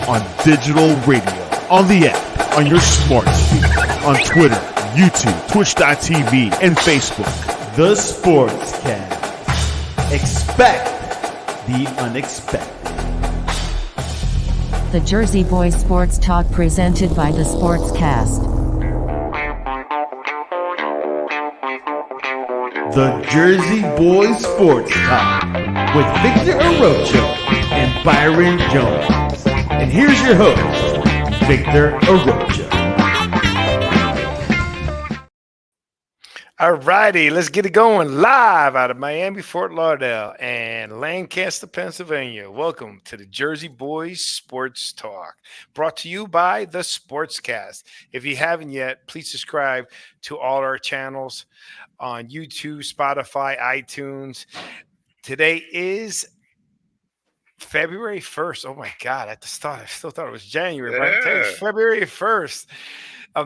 on digital radio, on the app, on your smart speaker, on Twitter, YouTube, Twitch.tv, and Facebook. The Sportscast. Expect the unexpected. The Jersey Boys Sports Talk presented by The Sportscast. The Jersey Boys Sports Talk with Victor Arocho and Byron Jones. And here's your host, Victor Arocho. All righty, let's get it going live out of Miami, Fort Lauderdale, and Lancaster, Pennsylvania. Welcome to the Jersey Boys Sports Talk, brought to you by The Sportscast. If you haven't yet, please subscribe to all our channels on YouTube, Spotify, iTunes. Today is February 1st. Oh, my God. At the start, I still thought it was January, right? Today is February 1st.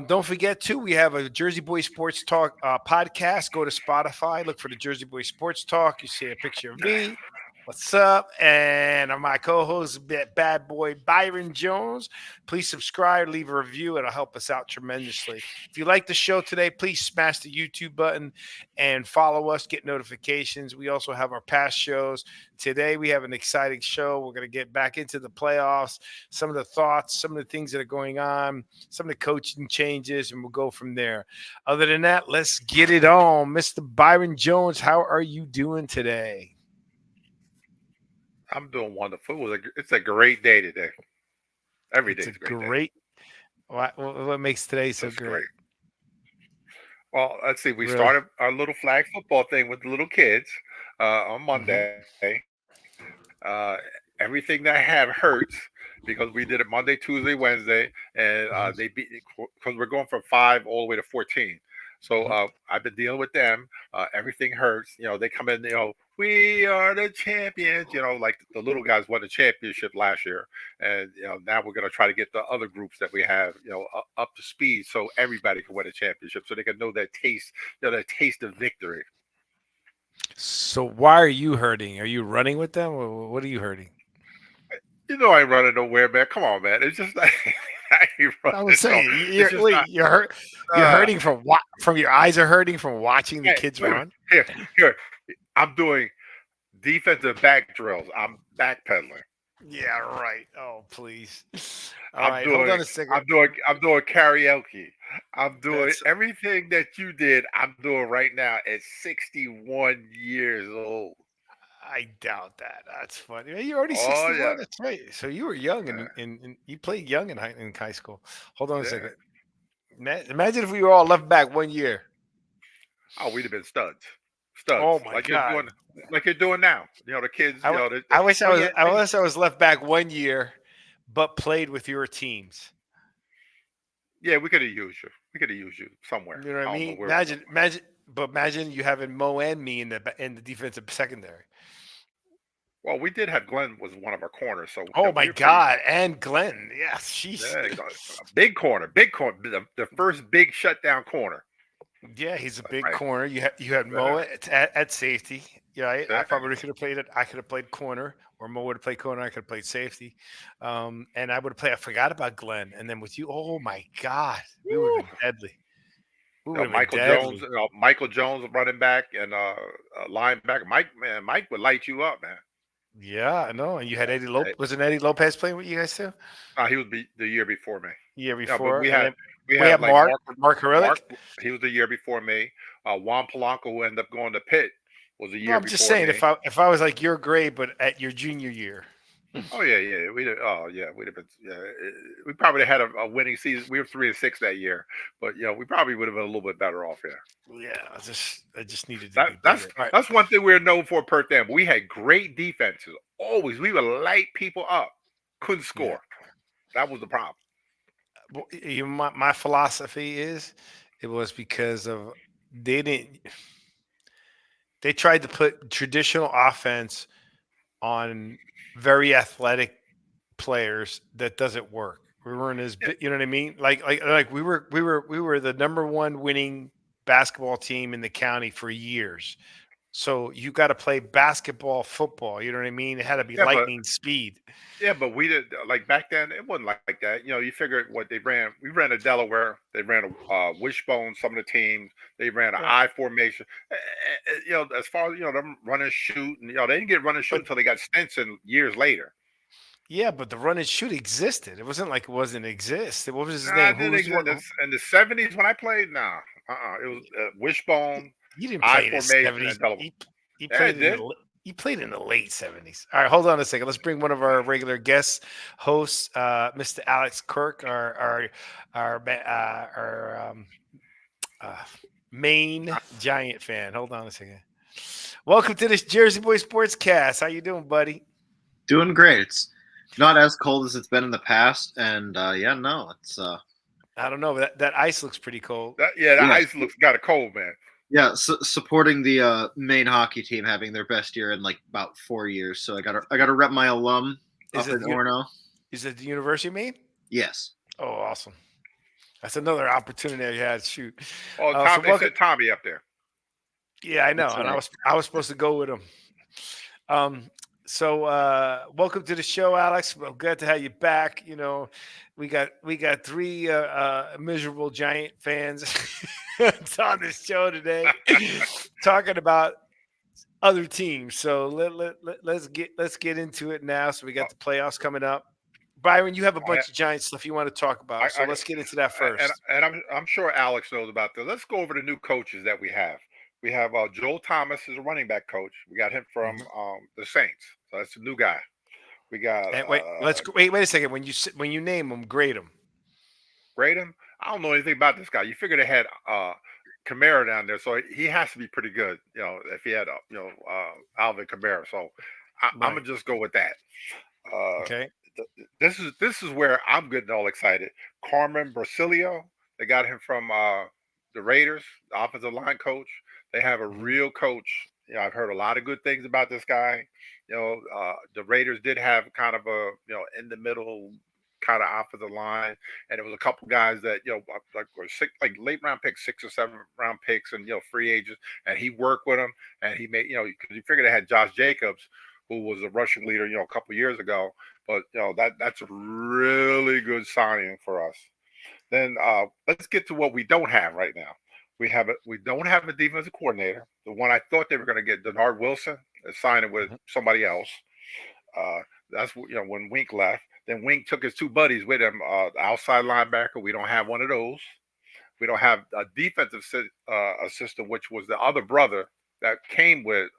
Don't forget, too, we have a Jersey Boys Sports Talk podcast. Go to Spotify, look for the Jersey Boys Sports Talk. You see a picture of me. What's up? And my co-host, bad boy Byron Jones. Please subscribe, leave a review. It'll help us out tremendously. If you like the show today, please smash the YouTube button and follow us, get notifications. We also have our past shows. Today, we have an exciting show. We're going to get back into the playoffs, some of the thoughts, some of the things that are going on, some of the coaching changes, and we'll go from there. Other than that, let's get it on. Mr. Byron Jones, how are you doing today? I'm doing wonderful. It's a great day today. Every day is a great day. What makes today so great? Well, let's see. We started our little flag football thing with the little kids on Monday. Everything that I have hurts because we did it Monday, Tuesday, Wednesday, and they beat because we're going from 5 all the way to 14. So I've been dealing with them. Everything hurts. You know, they come in, we are the champions, like the little guys won the championship last year. And, now we're going to try to get the other groups that we have, up to speed so everybody can win a championship so they can know that taste, that taste of victory. So why are you hurting? Are you running with them? Or what are you hurting? I ain't running nowhere, man. Come on, man. It's just like I was saying you're hurting from your eyes are hurting from watching the kids run. Here. I'm doing defensive back drills. I'm backpedaling. Yeah, right. Oh, please. Hold on a second. I'm doing karaoke. I'm doing everything that you did. I'm doing right now at 61 years old. I doubt that. That's funny. You're already 61. Yeah. That's right. So you were young and you played young in high school. Hold on a second. Imagine if we were all left back 1 year. Oh, we'd have been studs. Oh my God! Like you're doing now. The kids. I wish I was left back 1 year, but played with your teams. Yeah, we could have used you. We could have used you somewhere. You know what I mean? Imagine you having Mo and me in the defensive secondary. Well, we did have Glenn was one of our corners. So my God, and Glenn, yes, big corner, the first big shutdown corner. Yeah, he's a big corner. You had Mo at safety. Yeah, I probably could have played it. I could have played corner, or Mo would have played corner. I could have played safety, and I would have played. I forgot about Glenn, and then with you, oh my God, we would have been deadly. Michael Jones, running back and linebacker. Mike would light you up, man. Yeah, I know. And you had Eddie Lopez. Wasn't Eddie Lopez playing with you guys too? He was the year before me. Year before. We had Mark Herelick. He was the year before me. Juan Polanco, who ended up going to Pitt, was a year before me. I'm just saying, if I was like your grade, but at your junior year. Oh yeah. We'd have been. We probably had a winning season. We were 3-6 that year, but we probably would have been a little bit better off here. Yeah, I just needed to. That's one thing we're known for, Perth Dam. We had great defenses. Always, we would light people up. Couldn't score. Yeah. That was the problem. My philosophy is it was because of they tried to put traditional offense on very athletic players. That doesn't work. We weren't as you know what I mean? Like we were the number one winning basketball team in the county for years. So you got to play basketball, football. You know what I mean? It had to be Yeah, but lightning speed. we did like back then. It wasn't like that. You figured what they ran. We ran a Delaware. They ran a wishbone. Some of the teams they ran an Right. I formation. As far as them run and shoot, and they didn't get run and shoot But until they got Stinson years later. yeah, but the run and shoot existed. It wasn't like it wasn't exist. What was his Nah, name? it Who didn't was the exist one? in the '70s when I played. Nah, it was wishbone, He didn't I play in the formation, and 70s. Delaware. He Yeah, played it in did. he played in the late 70s. All right, hold on a second. Let's bring one of our regular guest hosts, Mr. Alex Quirk, our uh, main Giant fan. Hold on a second. Welcome to this Jersey Boy Sportscast. How you doing, buddy? Doing great. It's not as cold as it's been in the past, and yeah, no, it's I don't know. That ice looks pretty cold. The yeah, ice looks got a cold, man. yeah. Supporting the Maine hockey team having their best year in like about 4 years, so I gotta rep my alum Is up it in Orono. is it the University of Maine? Yes, Oh, awesome. That's another opportunity I had. Shoot. Oh, So Tom, they welcome. said Tommy up there. Yeah, I know, that's and right. I was supposed to go with him. So welcome to the show, Alex. I'm glad to have you back. We got three miserable Giant fans on this show today, talking about other teams. So let's get into it now. So we got the playoffs coming up. Byron, you have a bunch of Giant stuff you want to talk I, about. So I, let's get into that first. and I'm sure Alex knows about this. Let's go over the new coaches that we have. We have Joel Thomas is a running back coach. We got him from Mhm. the Saints, so that's a new guy. We got And wait a second. When you name them, grade them. grade him. I don't know anything about this guy. You figure they had Kamara down there, so he has to be pretty good. If he had Alvin Kamara, so I'm Right. gonna just go with that. Uh, Okay. this is where I'm getting all excited. Carmen Brasilio, they got him from the Raiders, the offensive line coach. They have a Mhm. real coach. I've heard a lot of good things about this guy. The Raiders did have kind of a in the middle kind of offensive line, and it was a couple guys that like were like late round picks, 6 or 7 round picks, and free agents, and he worked with them, and he made because you figure they had Josh Jacobs, who was a rushing leader, a couple years ago, but that's a really good signing for us. Then let's get to what we don't have right now. We don't have a defensive coordinator. The one I thought they were going to get, Denard Wilson, is signing with Mhm. somebody else. Uh, that's when Wink left. Then Wink took his two buddies with him. The outside linebacker, we don't have one of those. We don't have a defensive assistant, which was the other brother that came with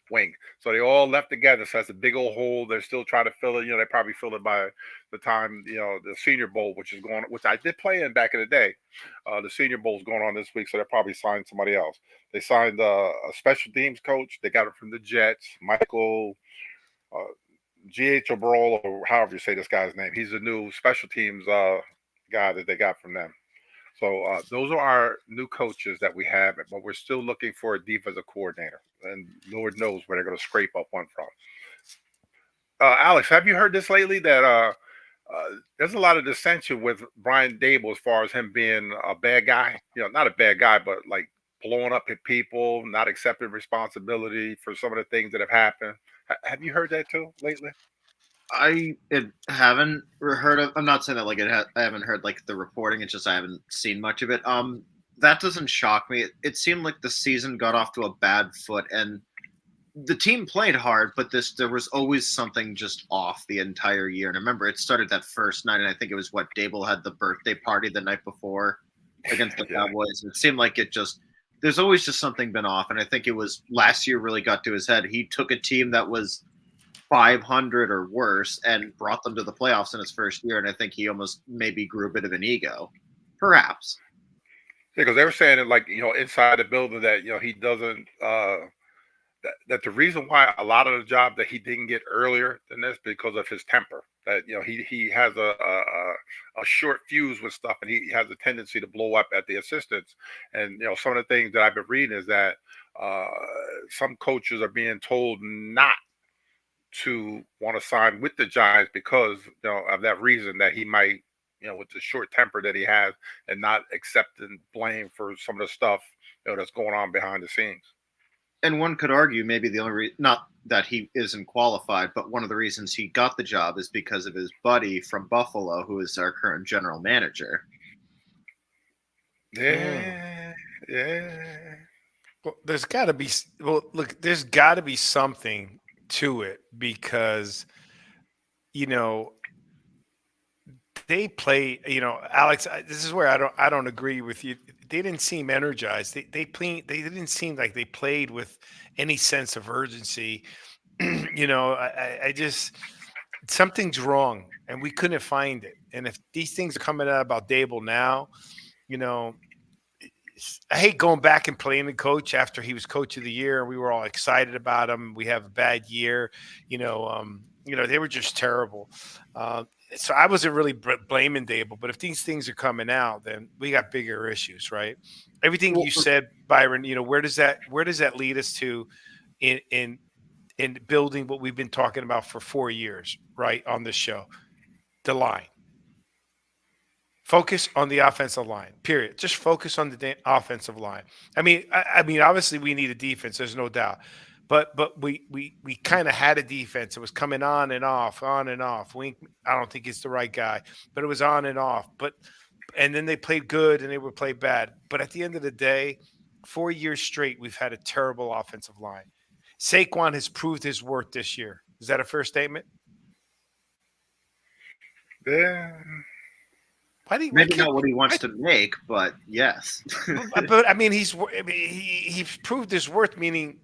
Wing. So they all left together. So that's a big old hole. They're still trying to fill it. They probably fill it by the time the Senior Bowl, which is going, which I did play in back in the day. The Senior Bowl is going on this week, so they'll probably sign somebody else. They signed a special teams coach. They got it from the Jets, Michael uh, G.H. O'Brien, or however you say this guy's name. He's the new special teams guy that they got from them. So those are our new coaches that we have, but we're still looking for a defensive coordinator, and Lord knows where they're going to scrape up one from. Alex, have you heard this lately that there's a lot of dissension with Brian Dable as far as him being a bad guy? Not a bad guy, but like blowing up at people, not accepting responsibility for some of the things that have happened. Have you heard that too lately? haven't heard of. I'm not saying that like I haven't heard like the reporting. It's just I haven't seen much of it. That doesn't shock me. It seemed like the season got off to a bad foot, and the team played hard, but there was always something just off the entire year. And I remember it started that first night, and I think it was what Dable had the birthday party the night before against the Yeah. Cowboys. It seemed like there's always just something been off, and I think it was last year really got to his head. He took a team that was 500 or worse and brought them to the playoffs in his first year, and I think he almost maybe grew a bit of an ego, perhaps. Because they were saying it like inside the building that he doesn't that the reason why a lot of the job that he didn't get earlier than this because of his temper. That he has a short fuse with stuff, and he has a tendency to blow up at the assistants. And some of the things that I've been reading is that uh, some coaches are being told not to want to sign with the Giants because of that reason that he might with the short temper that he has and not accepting blame for some of the stuff that's going on behind the scenes. And one could argue maybe the only not that he isn't qualified, but one of the reasons he got the job is because of his buddy from Buffalo, who is our current general manager. Yeah. Well, there's got to be. Well, look, there's got to be something to it because, you know, they play. You know, Alex, this is where I don't agree with you. They didn't seem energized. They didn't seem like they played with any sense of urgency. You know, I just something's wrong, and we couldn't find it. And if these things are coming out about Dable now, you know, I hate going back and playing the coach after he was coach of the year. We were all excited about him. We have a bad year, they were just terrible. So I wasn't really blaming Dable, but if these things are coming out, then we got bigger issues, right? Everything you said, Byron, where does that lead us to in building what we've been talking about for 4 years, right, on this show? The line. Focus on the offensive line, period. Just focus on the offensive line. I mean, obviously we need a defense. There's no doubt. But we kind of had a defense. It was coming on and off, on and off. Wink, I don't think he's the right guy, but it was on and off. And then they played good and they would play bad. But at the end of the day, 4 years straight, we've had a terrible offensive line. Saquon has proved his worth this year. Is that a fair statement? Yeah. Maybe not what he wants to make, but yes. But I mean, he's proved his worth, meaning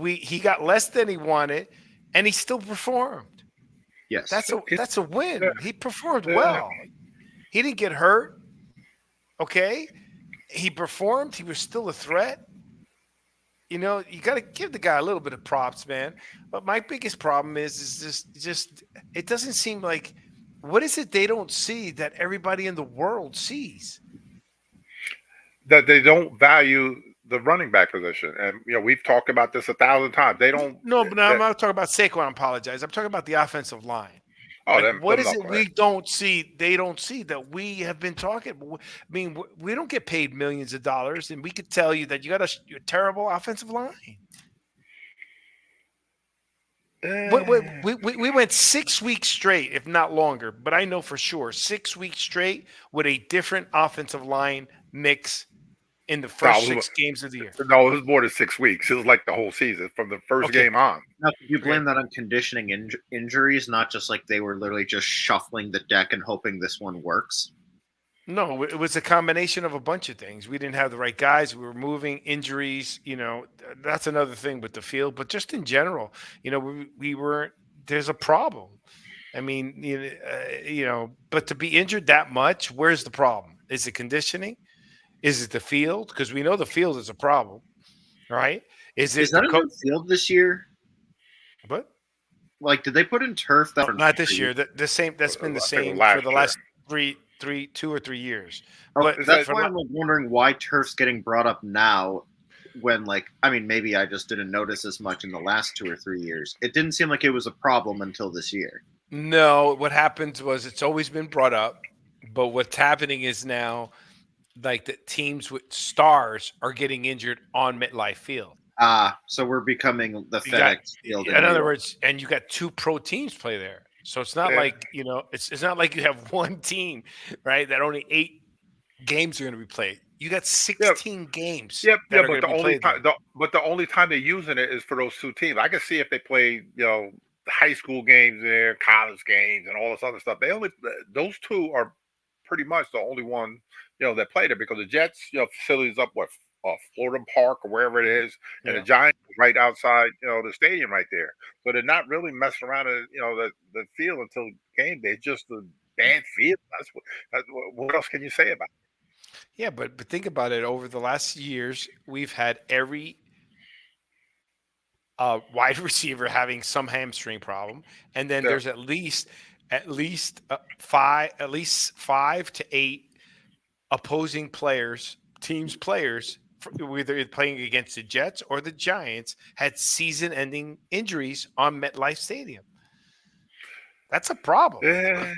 he got less than he wanted, and he still performed. Yes, that's a win. He performed well. He didn't get hurt. Okay, he performed. He was still a threat. You got to give the guy a little bit of props, man. But my biggest problem is just it doesn't seem like. What is it they don't see that everybody in the world sees? That they don't value the running back position. And, we've talked about this 1,000 times. They don't. No, but I'm not talking about Saquon. I apologize. I'm talking about the offensive line. Oh, what is it we don't see? They don't see that we have been talking. I mean, we don't get paid millions of dollars, and we could tell you that you got a terrible offensive line. We went 6 weeks straight, if not longer, but I know for sure 6 weeks straight with a different offensive line mix in the first 6 games of the year. No, it was more than 6 weeks. It was like the whole season from the first game on. Now, you blame that on conditioning injuries, not just like they were literally just shuffling the deck and hoping this one works? No, it was a combination of a bunch of things. We didn't have the right guys. We were moving, injuries. That's another thing with the field. But just in general, we weren't. There's a problem. I mean, but to be injured that much, where's the problem? Is it conditioning? Is it the field? Because we know the field is a problem, right? Is that a good field this year? What? Like, did they put in turf? Not this year. The same. That's been the same for the last 2 or 3 years. But that's why I'm wondering why turf's getting brought up now when, maybe I just didn't notice as much in the last 2 or 3 years. It didn't seem like it was a problem until this year. No, what happened was it's always been brought up, but what's happening is now, like, the teams with stars are getting injured on MetLife Field. So we're becoming the FedEx Field. In other words, and you got 2 pro teams play there. So it's not like, it's not like you have one team, right, that only 8 games are going to be played. You got 16 games. Yep, but the only time they're using it is for those 2 teams. I can see if they play, the high school games there, college games, and all this other stuff. Those 2 are pretty much the only one, that play there, because the Jets, facilities up Florida Park or wherever it is, and the Giants right outside, the stadium right there. So they're not really messing around in, the field until game day. It's just the bad field. What else can you say about it? Yeah, but think about it. Over the last years, we've had every wide receiver having some hamstring problem, and then there's at least 5 to 8 opposing teams players, whether playing against the Jets or the Giants, had season-ending injuries on MetLife Stadium. That's a problem. Okay.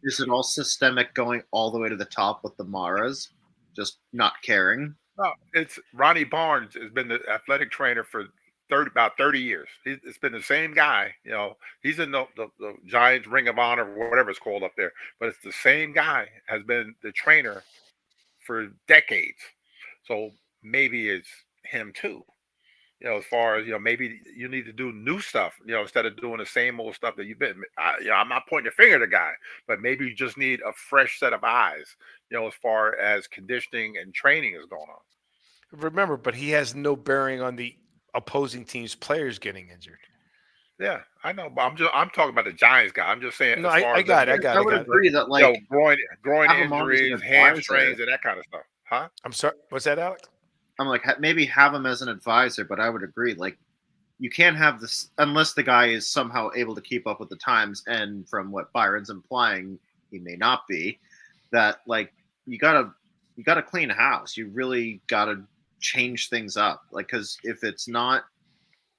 Is it all systemic going all the way to the top with the Maras, just not caring? No, it's Ronnie Barnes has been the athletic trainer for about 30 years. It's been the same guy. He's in the Giants Ring of Honor, whatever it's called up there. But it's the same guy has been the trainer for decades. So maybe it's him too. As far as maybe you need to do new stuff. Instead of doing the same old stuff that you've been. I'm not pointing a finger at the guy, but maybe you just need a fresh set of eyes. As far as conditioning and training is going on. Remember, but he has no bearing on the opposing team's players getting injured. Yeah, I know, but I'm talking about the Giants guy. I'm just saying No, as far I as got it. I would agree that groin have him on as an injuries, advisor. hamstrings, and that kind of stuff. Huh? I'm sorry. What's that, Alex? I'm like maybe have him as an advisor, but I would agree you can't have this unless the guy is somehow able to keep up with the times. And from what Byron's implying, he may not be. That you gotta clean house. You really gotta change things up. Because if it's not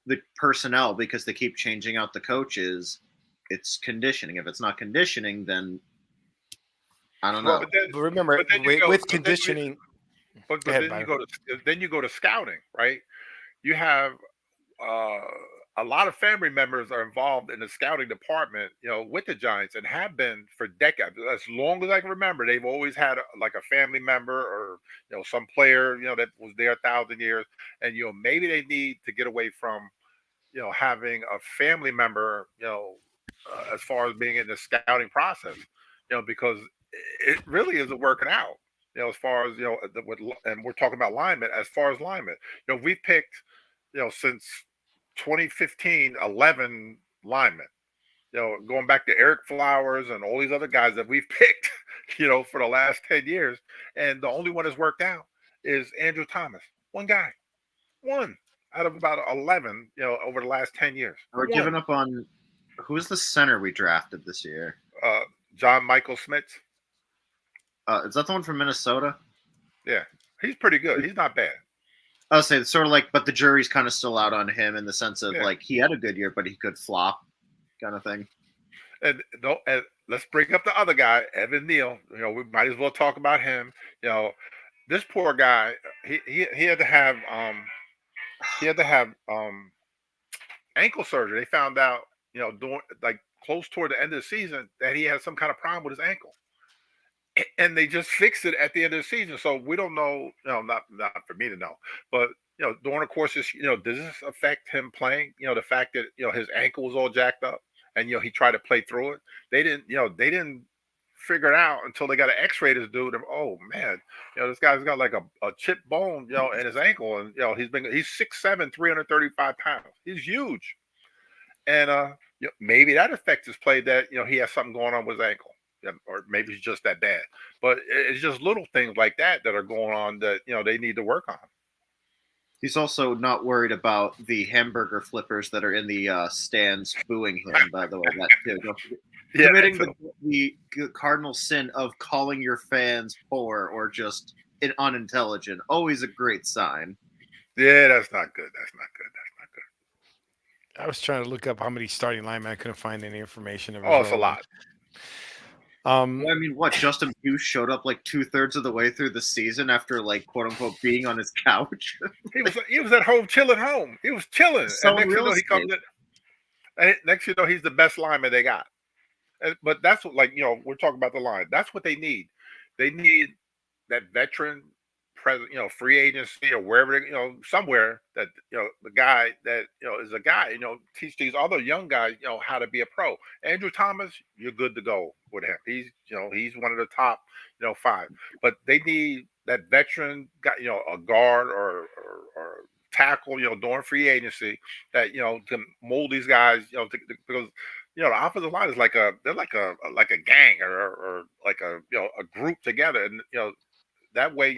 the personnel, because they keep changing out the coaches, it's conditioning. If it's not conditioning, then I don't know. Well, But remember, with conditioning. But then you go to scouting, right? You have a lot of family members are involved in the scouting department, with the Giants and have been for decades. As long as I can remember, they've always had a family member or some player that was there 1,000 years, and maybe they need to get away from having a family member, as far as being in the scouting process, because it really isn't working out. As far as and we're talking about linemen. As far as linemen, we've picked, since 2015, 11 linemen. Going back to Eric Flowers and all these other guys that we've picked, for the last 10 years, and the only one that's worked out is Andrew Thomas. One guy, one out of about 11, over the last 10 years. We're giving up on who's the center we drafted this year? John Michael Smits. Is that the one from Minnesota? Yeah, he's pretty good. He's not bad. I'll say it's sort of but the jury's kind of still out on him in the sense of he had a good year, but he could flop, kind of thing. And let's bring up the other guy, Evan Neal. We might as well talk about him. This poor guy, he had to have ankle surgery. They found out, during close toward the end of the season that he had some kind of problem with his ankle. And they just fixed it at the end of the season. So we don't know, not for me to know, but during the course of does this affect him playing? The fact that his ankle was all jacked up and he tried to play through it. They didn't figure it out until they got an X-ray to do them. Oh man, this guy's got like a chipped bone, in his ankle, and he's 6'7", 335 pounds. He's huge, and maybe that affects his play. That he has something going on with his ankle. Or maybe it's just that bad, but it's just little things like that are going on that they need to work on. He's also not worried about the hamburger flippers that are in the stands booing him. By the way, that too. Committing the cardinal sin of calling your fans poor or just unintelligent. Always a great sign. Yeah, that's not good. I was trying to look up how many starting linemen. I couldn't find any information. It's a lot. I mean, what? Justin Hughes showed up 2/3 of the way through the season after quote unquote being on his couch. he was at home chilling home. He was chilling. And next he comes in. And next he's the best lineman they got. But that's what we're talking about the line. That's what they need. They need that veteran present, free agency or wherever somewhere that the guy that is a guy, teach these other young guys, how to be a pro. Andrew Thomas, you're good to go with him. He's one of the top, 5. But they need that veteran guy, a guard or tackle, during free agency that to mold these guys, because the offensive line is they're like a gang or like a group together, and that way,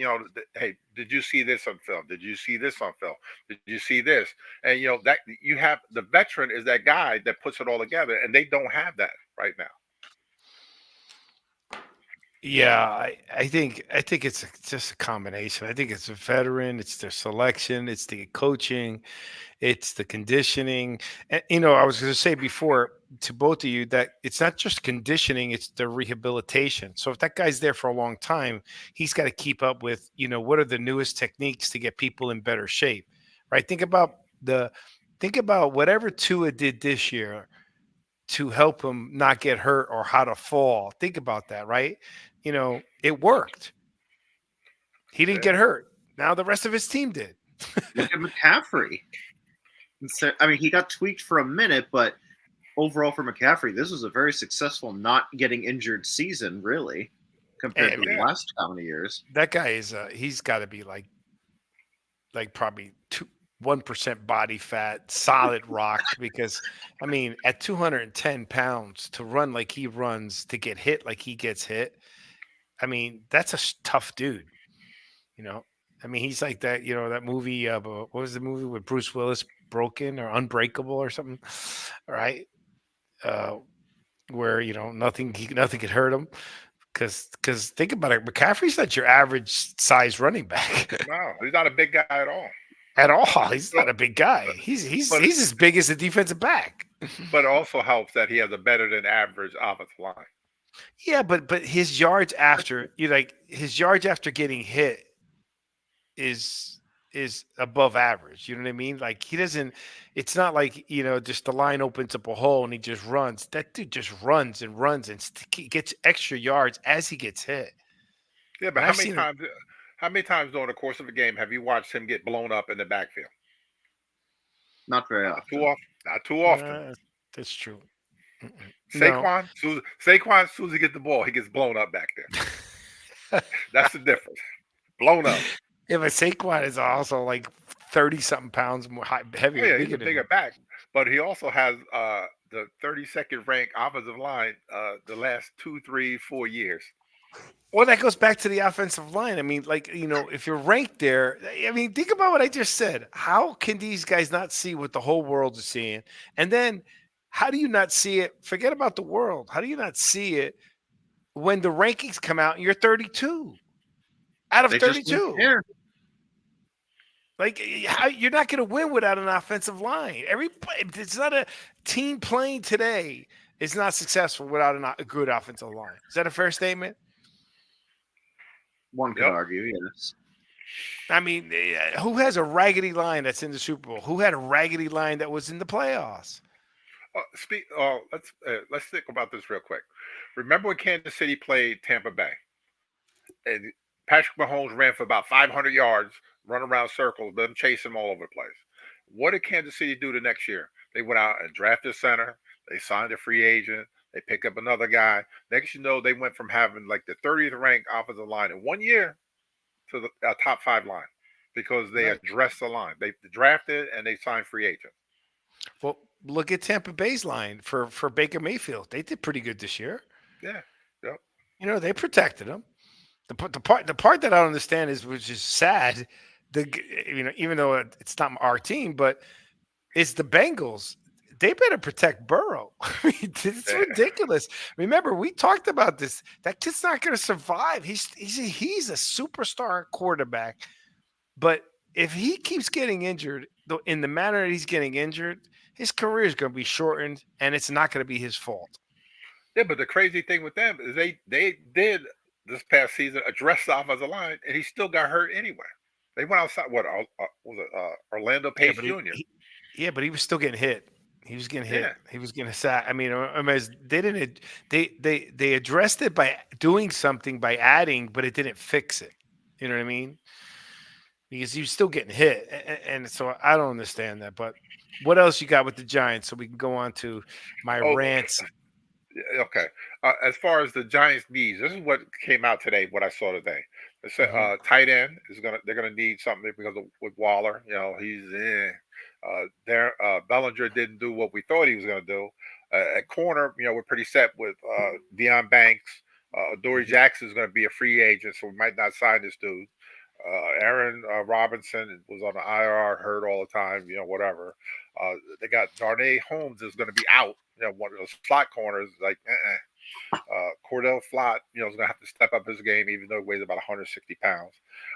hey, did you see this on film? Did you see this on film? Did you see this? And that you have the veteran is that guy that puts it all together, and they don't have that right now. Yeah, I think it's just a combination. I think it's a veteran, it's their selection, it's the coaching, it's the conditioning. And I was going to say before, to both of you that it's not just conditioning, it's the rehabilitation. So if that guy's there for a long time, he's got to keep up with, what are the newest techniques to get people in better shape, right? Think about whatever Tua did this year to help him not get hurt or how to fall. Think about that, right? It worked. He didn't Yeah. get hurt. Now the rest of his team did. Look at McCaffrey. I mean, he got tweaked for a minute, but overall for McCaffrey, this was a very successful not getting injured season, really, compared to the last how many years. That guy is he's got to be like probably 1% body fat, solid rock. Because I mean, at 210 pounds to run like he runs, to get hit like he gets hit, I mean, that's a tough dude. I mean, he's like that. That movie. What was the movie with Bruce Willis, Broken or Unbreakable or something? Right. Where nothing could hurt him, because think about it, McCaffrey's not your average size running back. No, he's not a big guy at all. At all, he's not a big guy. He's as big as a defensive back. But it also helps that he has a better than average offensive line. Yeah, but his yards after getting hit is above average. You know what I mean? Like, he doesn't. It's not like just the line opens up a hole and he just runs. That dude just runs and runs and gets extra yards as he gets hit. Yeah, but how many times during the course of a game have you watched him get blown up in the backfield? Not very often. Not too often. That's true. Saquon, as soon as he gets the ball, he gets blown up back there. That's the difference. Blown up. Yeah, but Saquon is also like 30-something pounds more heavier. Yeah, he's a bigger back, but he also has the 32nd ranked offensive line the last 2, 3, 4 years. Well, that goes back to the offensive line. I mean, if you're ranked there, I mean, think about what I just said. How can these guys not see what the whole world is seeing? And then how do you not see it? Forget about the world. How do you not see it when the rankings come out and you're 32 out of 32? Like, you're not going to win without an offensive line. It's not a team playing today is not successful without a good offensive line. Is that a fair statement? One could argue, yes. I mean, who has a raggedy line that's in the Super Bowl? Who had a raggedy line that was in the playoffs? Let's think about this real quick. Remember when Kansas City played Tampa Bay, and Patrick Mahomes ran for about 500 yards, run around circles, them chase him all over the place. What did Kansas City do the next year? They went out and drafted center. They signed a free agent. They picked up another guy. Next, they went from having like the 30th ranked offensive line in 1 year to the top 5 line because they addressed the line. They drafted and they signed free agents. Well, look at Tampa Bay's line for Baker Mayfield. They did pretty good this year. Yeah. Yep. They protected him. The part that I don't understand which is sad. Even though it's not our team, but it's the Bengals. They better protect Burrow. I mean, it's ridiculous. Remember, we talked about this. That kid's not going to survive. He's a superstar quarterback, but if he keeps getting injured in the manner that he's getting injured, his career is going to be shortened, and it's not going to be his fault. Yeah, but the crazy thing with them is they did this past season address the offensive line, and he still got hurt anyway. They went outside. What was it? Orlando Pace Jr. But he was still getting hit. He was getting hit. Yeah. He was getting sacked. I mean, they didn't. They addressed it by doing something, by adding, but it didn't fix it. You know what I mean? Because he was still getting hit, and so I don't understand that. But what else you got with the Giants? So we can go on to my rants. Okay. As far as the Giants' needs, this is what came out today. What I saw today. It said tight end they're gonna need something because with Waller. He's in. Bellinger didn't do what we thought he was going to do. At corner, we're pretty set with Deion Banks. Dory Jackson is going to be a free agent, so we might not sign this dude. Aaron Robinson was on the IR, hurt all the time, whatever. They got Darnay Holmes is going to be out. One of those slot corners, like Cordell Flott, is going to have to step up his game, even though he weighs about 160 pounds.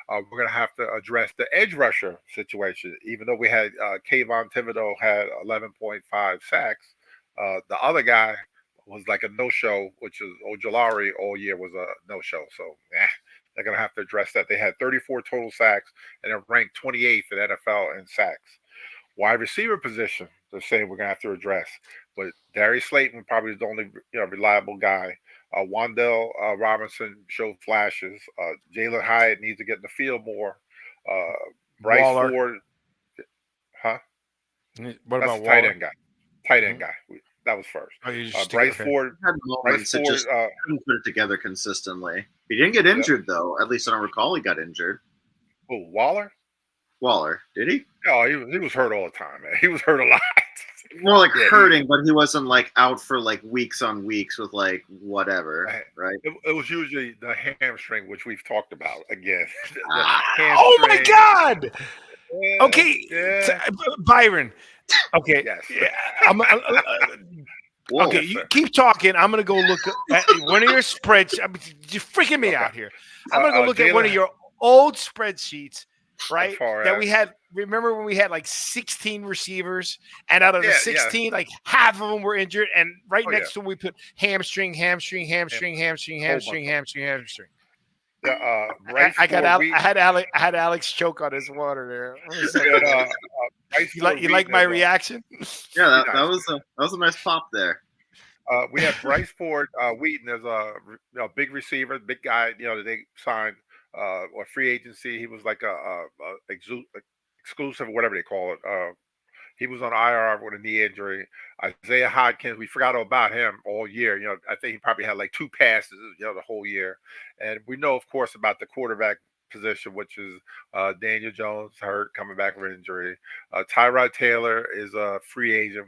We're going to have to address the edge rusher situation. Even though we had Kayvon Thibodeau had 11.5 sacks, The other guy was like a no-show, which is Ojolari all year was a no-show. So they're gonna have to address that. They had 34 total sacks and they're ranked 28th in NFL in sacks. Wide receiver position, they're saying we're gonna have to address. But Darius Slayton probably is the only reliable guy. Wandell Robinson showed flashes. Jalen Hyatt needs to get in the field more. Bryce Waller. Ford, huh? What That's about the tight Waller? end guy. Tight end guy. That was first. Oh, you just Bryce okay. Ford. Had moments that just couldn't put it together consistently. He didn't get injured though. At least I don't recall he got injured. Oh, Waller? Waller, did he? Oh, he was hurt all the time, man. He was hurt a lot. More like hurting, but he wasn't like out for like weeks on weeks with like whatever, right? It was usually the hamstring, which we've talked about again. Oh my God! Yeah, Okay, Byron. Okay, yes. Okay, you keep talking. I'm gonna go look at one of your spreadsheets. You're freaking me out here. I'm gonna go look at one of your old spreadsheets, right? That we had. Remember when we had like 16 receivers, and out of the 16, like half of them were injured, and next to them we put hamstring. I had Alex choke on his water there. You like my reaction? Yeah, that was a nice pop there. We have Bryce Ford Wheaton as a big receiver, big guy. They signed or free agency. He was like a exclusive, whatever they call it. He was on IR with a knee injury. Isaiah Hodgins, we forgot about him all year. I think he probably had like 2 passes, the whole year. And we know, of course, about the quarterback position, which is Daniel Jones hurt, coming back from injury. Tyrod Taylor is a free agent.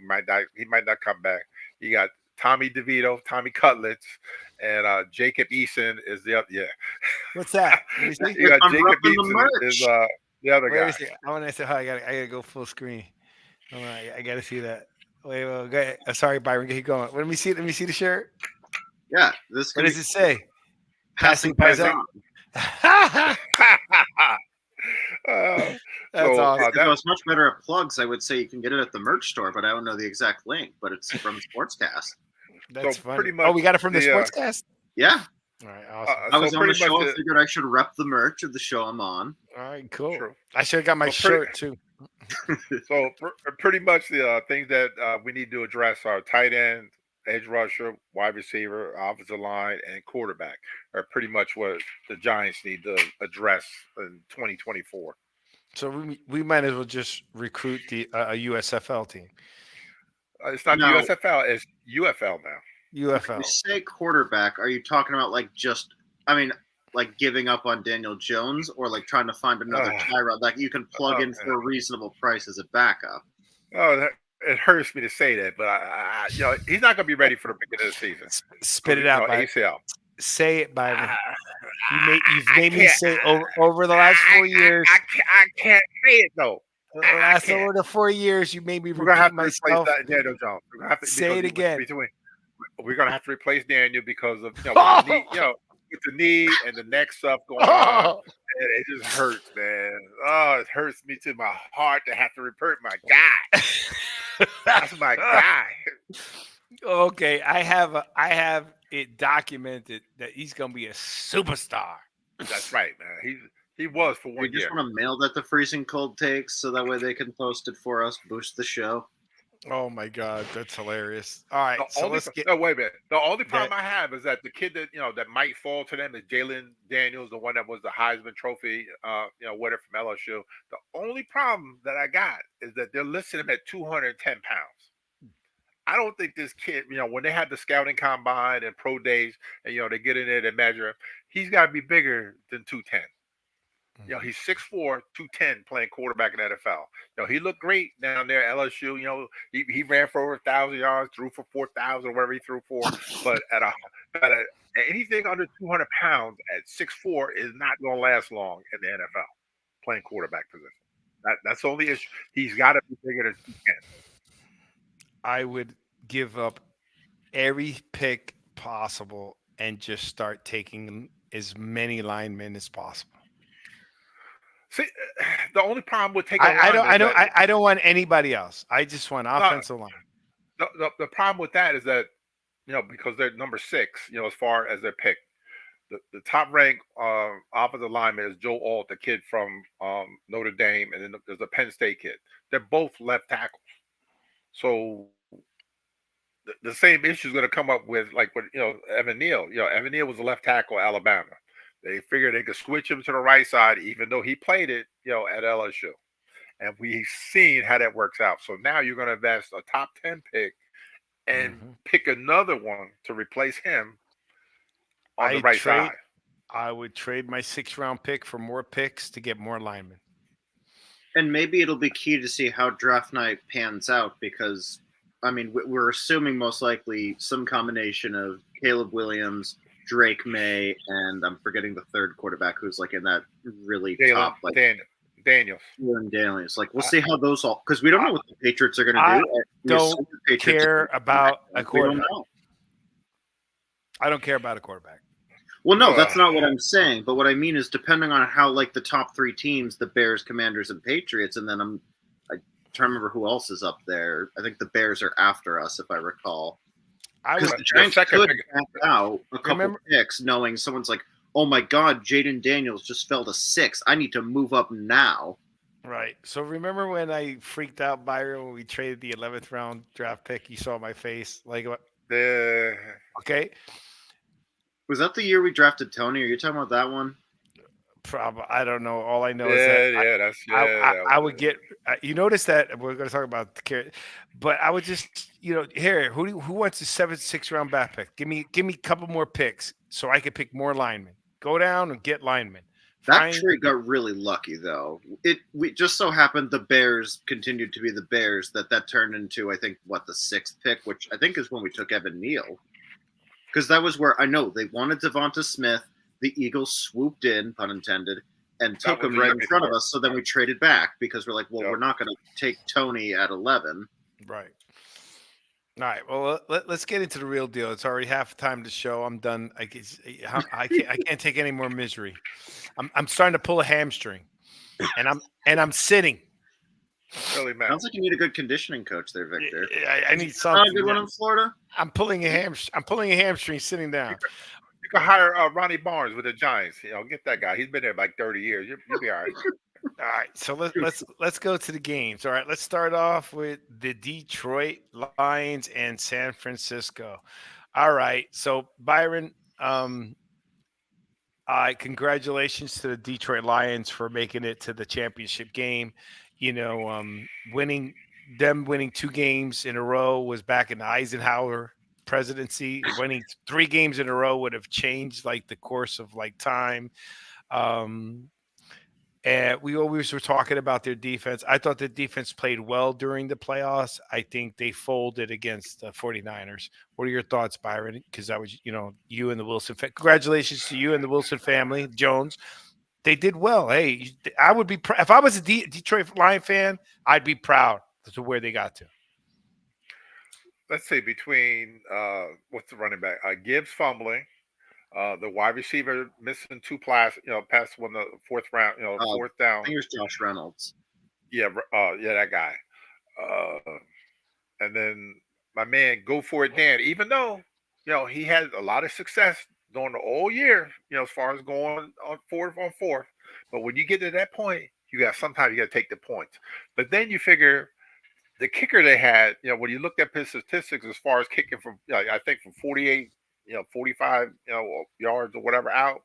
He might not come back. You got Tommy DeVito, Tommy Cutlets, and Jacob Eason is the other. Yeah. What's that? You got Jacob Eason is the other guy. I want to say, I gotta go full screen. I gotta see that. Wait, go ahead. Sorry, Byron, keep going. Let me see the shirt. Yeah, what does it say? Passing Paisan. That's awesome. If it was much better at plugs, I would say you can get it at the merch store, but I don't know the exact link. But it's from Sportscast. That's funny. Pretty much. Oh, we got it from the Sportscast. Yeah. All right, awesome. I was on the show. I figured I should rep the merch of the show I'm on. All right, cool. True. I should have got my shirt too. So pretty much the things that we need to address are tight end, edge rusher, wide receiver, offensive line, and quarterback are pretty much what the Giants need to address in 2024. So we might as well just recruit a USFL team. It's not the USFL; it's UFL now. UFL. When you say quarterback, are you talking about like giving up on Daniel Jones, or like trying to find another Tyrod that you can plug in for a reasonable price as a backup? It hurts me to say that, but he's not going to be ready for the beginning of the season. Spit it out, Byron. ACL. Say it, Byron. You've made me say over the last 4 years. I can't say it though. Over the 4 years, you made me repeat myself. myself. That Daniel Jones. Say it again. We're going to have to replace Daniel because of with the knee and the neck stuff going on. And it just hurts, man. Oh, it hurts me to my heart to have to report my guy. That's my guy. Okay, I have it documented that he's gonna be a superstar. That's right, man. He was for 1 year. You just want to mail that the Freezing Cold takes so that way they can post it for us, boost the show. Oh my God, that's hilarious. All right, No, wait a minute. The only problem I have is that the kid that that might fall to them is Jalen Daniels, the one that was the Heisman Trophy winner from LSU. The only problem that I got is that they're listing him at 210 pounds. I don't think this kid, when they have the scouting combine and pro days, and they get in there to measure him, he's got to be bigger than 210. He's 6'4", 210, playing quarterback in the NFL. He looked great down there at LSU. He ran for over 1,000 yards, threw for 4,000, whatever he threw for. But at anything under 200 pounds at 6'4" is not going to last long in the NFL, playing quarterback position. That's the only issue. He's got to be bigger than 210. I would give up every pick possible and just start taking as many linemen as possible. See, the only problem with taking I don't want anybody else. I just want offensive line. The problem with that is that because they're number 6, as far as their pick. The top ranked offensive lineman is Joe Alt, the kid from Notre Dame, and then there's a Penn State kid. They're both left tackles. So the same issue is going to come up with like with Evan Neal. Evan Neal was a left tackle at Alabama. They figured they could switch him to the right side, even though he played it at LSU. And we've seen how that works out. So now you're going to invest a top 10 pick and pick another one to replace him on the right side. I would trade my 6th-round pick for more picks to get more linemen. And maybe it'll be key to see how draft night pans out because, I mean, we're assuming most likely some combination of Caleb Williams, Drake May, and I'm forgetting the third quarterback who's like in that really top, like Daniels. Daniels. Like, we'll see how those all, because we don't know what the Patriots are going to do. Don't care about a quarterback. I don't care about a quarterback. Well, no, that's not what I'm saying. But what I mean is depending on how, like, the top 3 teams, the Bears, Commanders, and Patriots, and then I'm trying to remember who else is up there. I think the Bears are after us, if I recall. Because the Giants could back out a couple picks knowing someone's like, oh, my God, Jaden Daniels just fell to 6. I need to move up now. Right. So remember when I freaked out, Byron, when we traded the 11th round draft pick? You saw my face. Like, what? Okay. Was that the year we drafted Tony? Are you talking about that one? Probably. I don't know. All I know is that I would get. You notice that we're going to talk about the carrot, but I would just, here. Who wants a 7th, 6th round back pick? Give me a couple more picks so I can pick more linemen. Go down and get linemen. That trade got really lucky, though. We just so happened the Bears continued to be the Bears that turned into, I think, the 6th pick, which I think is when we took Evan Neal. Because that was where I know they wanted Devonta Smith. The Eagles swooped in, pun intended, and took him right in front of us. So then we traded back because we're like, well, we're not going to take Tony at 11. Right. All right. Well, let's get into the real deal. It's already half time to show. I'm done. I can't take any more misery. I'm starting to pull a hamstring, and I'm sitting. Really, man. Sounds like you need a good conditioning coach there, Victor. I need something. Not a good one in Florida. I'm pulling a hamstring sitting down. You can hire Ronnie Barnes with the Giants. Get that guy. He's been there like 30 years. You'll be all right. All right, so let's go to the games. All right, let's start off with the Detroit Lions and San Francisco. All right, so Byron, congratulations to the Detroit Lions for making it to the championship game. Winning 2 games in a row was back in the Eisenhower presidency. Winning 3 games in a row would have changed like the course of like time. And we always were talking about their defense. I thought the defense played well during the playoffs. I think they folded against the 49ers. What are your thoughts, Byron? Because that was, you and the Wilson. Congratulations to you and the Wilson family, Jones. They did well. Hey, I would be if I was a Detroit Lion fan, I'd be proud to where they got to. Let's say between what's the running back? Gibbs fumbling. The wide receiver missing 2 passes, past when the 4th round, 4th down. I think it was Josh Reynolds. Yeah, that guy. And then my man, Go For It Dan, even though, he had a lot of success during the whole year, as far as going on 4th on 4th. But when you get to that point, sometimes you got to take the points. But then you figure the kicker they had, when you looked at his statistics as far as kicking from, I think from 48, 45, yards or whatever out.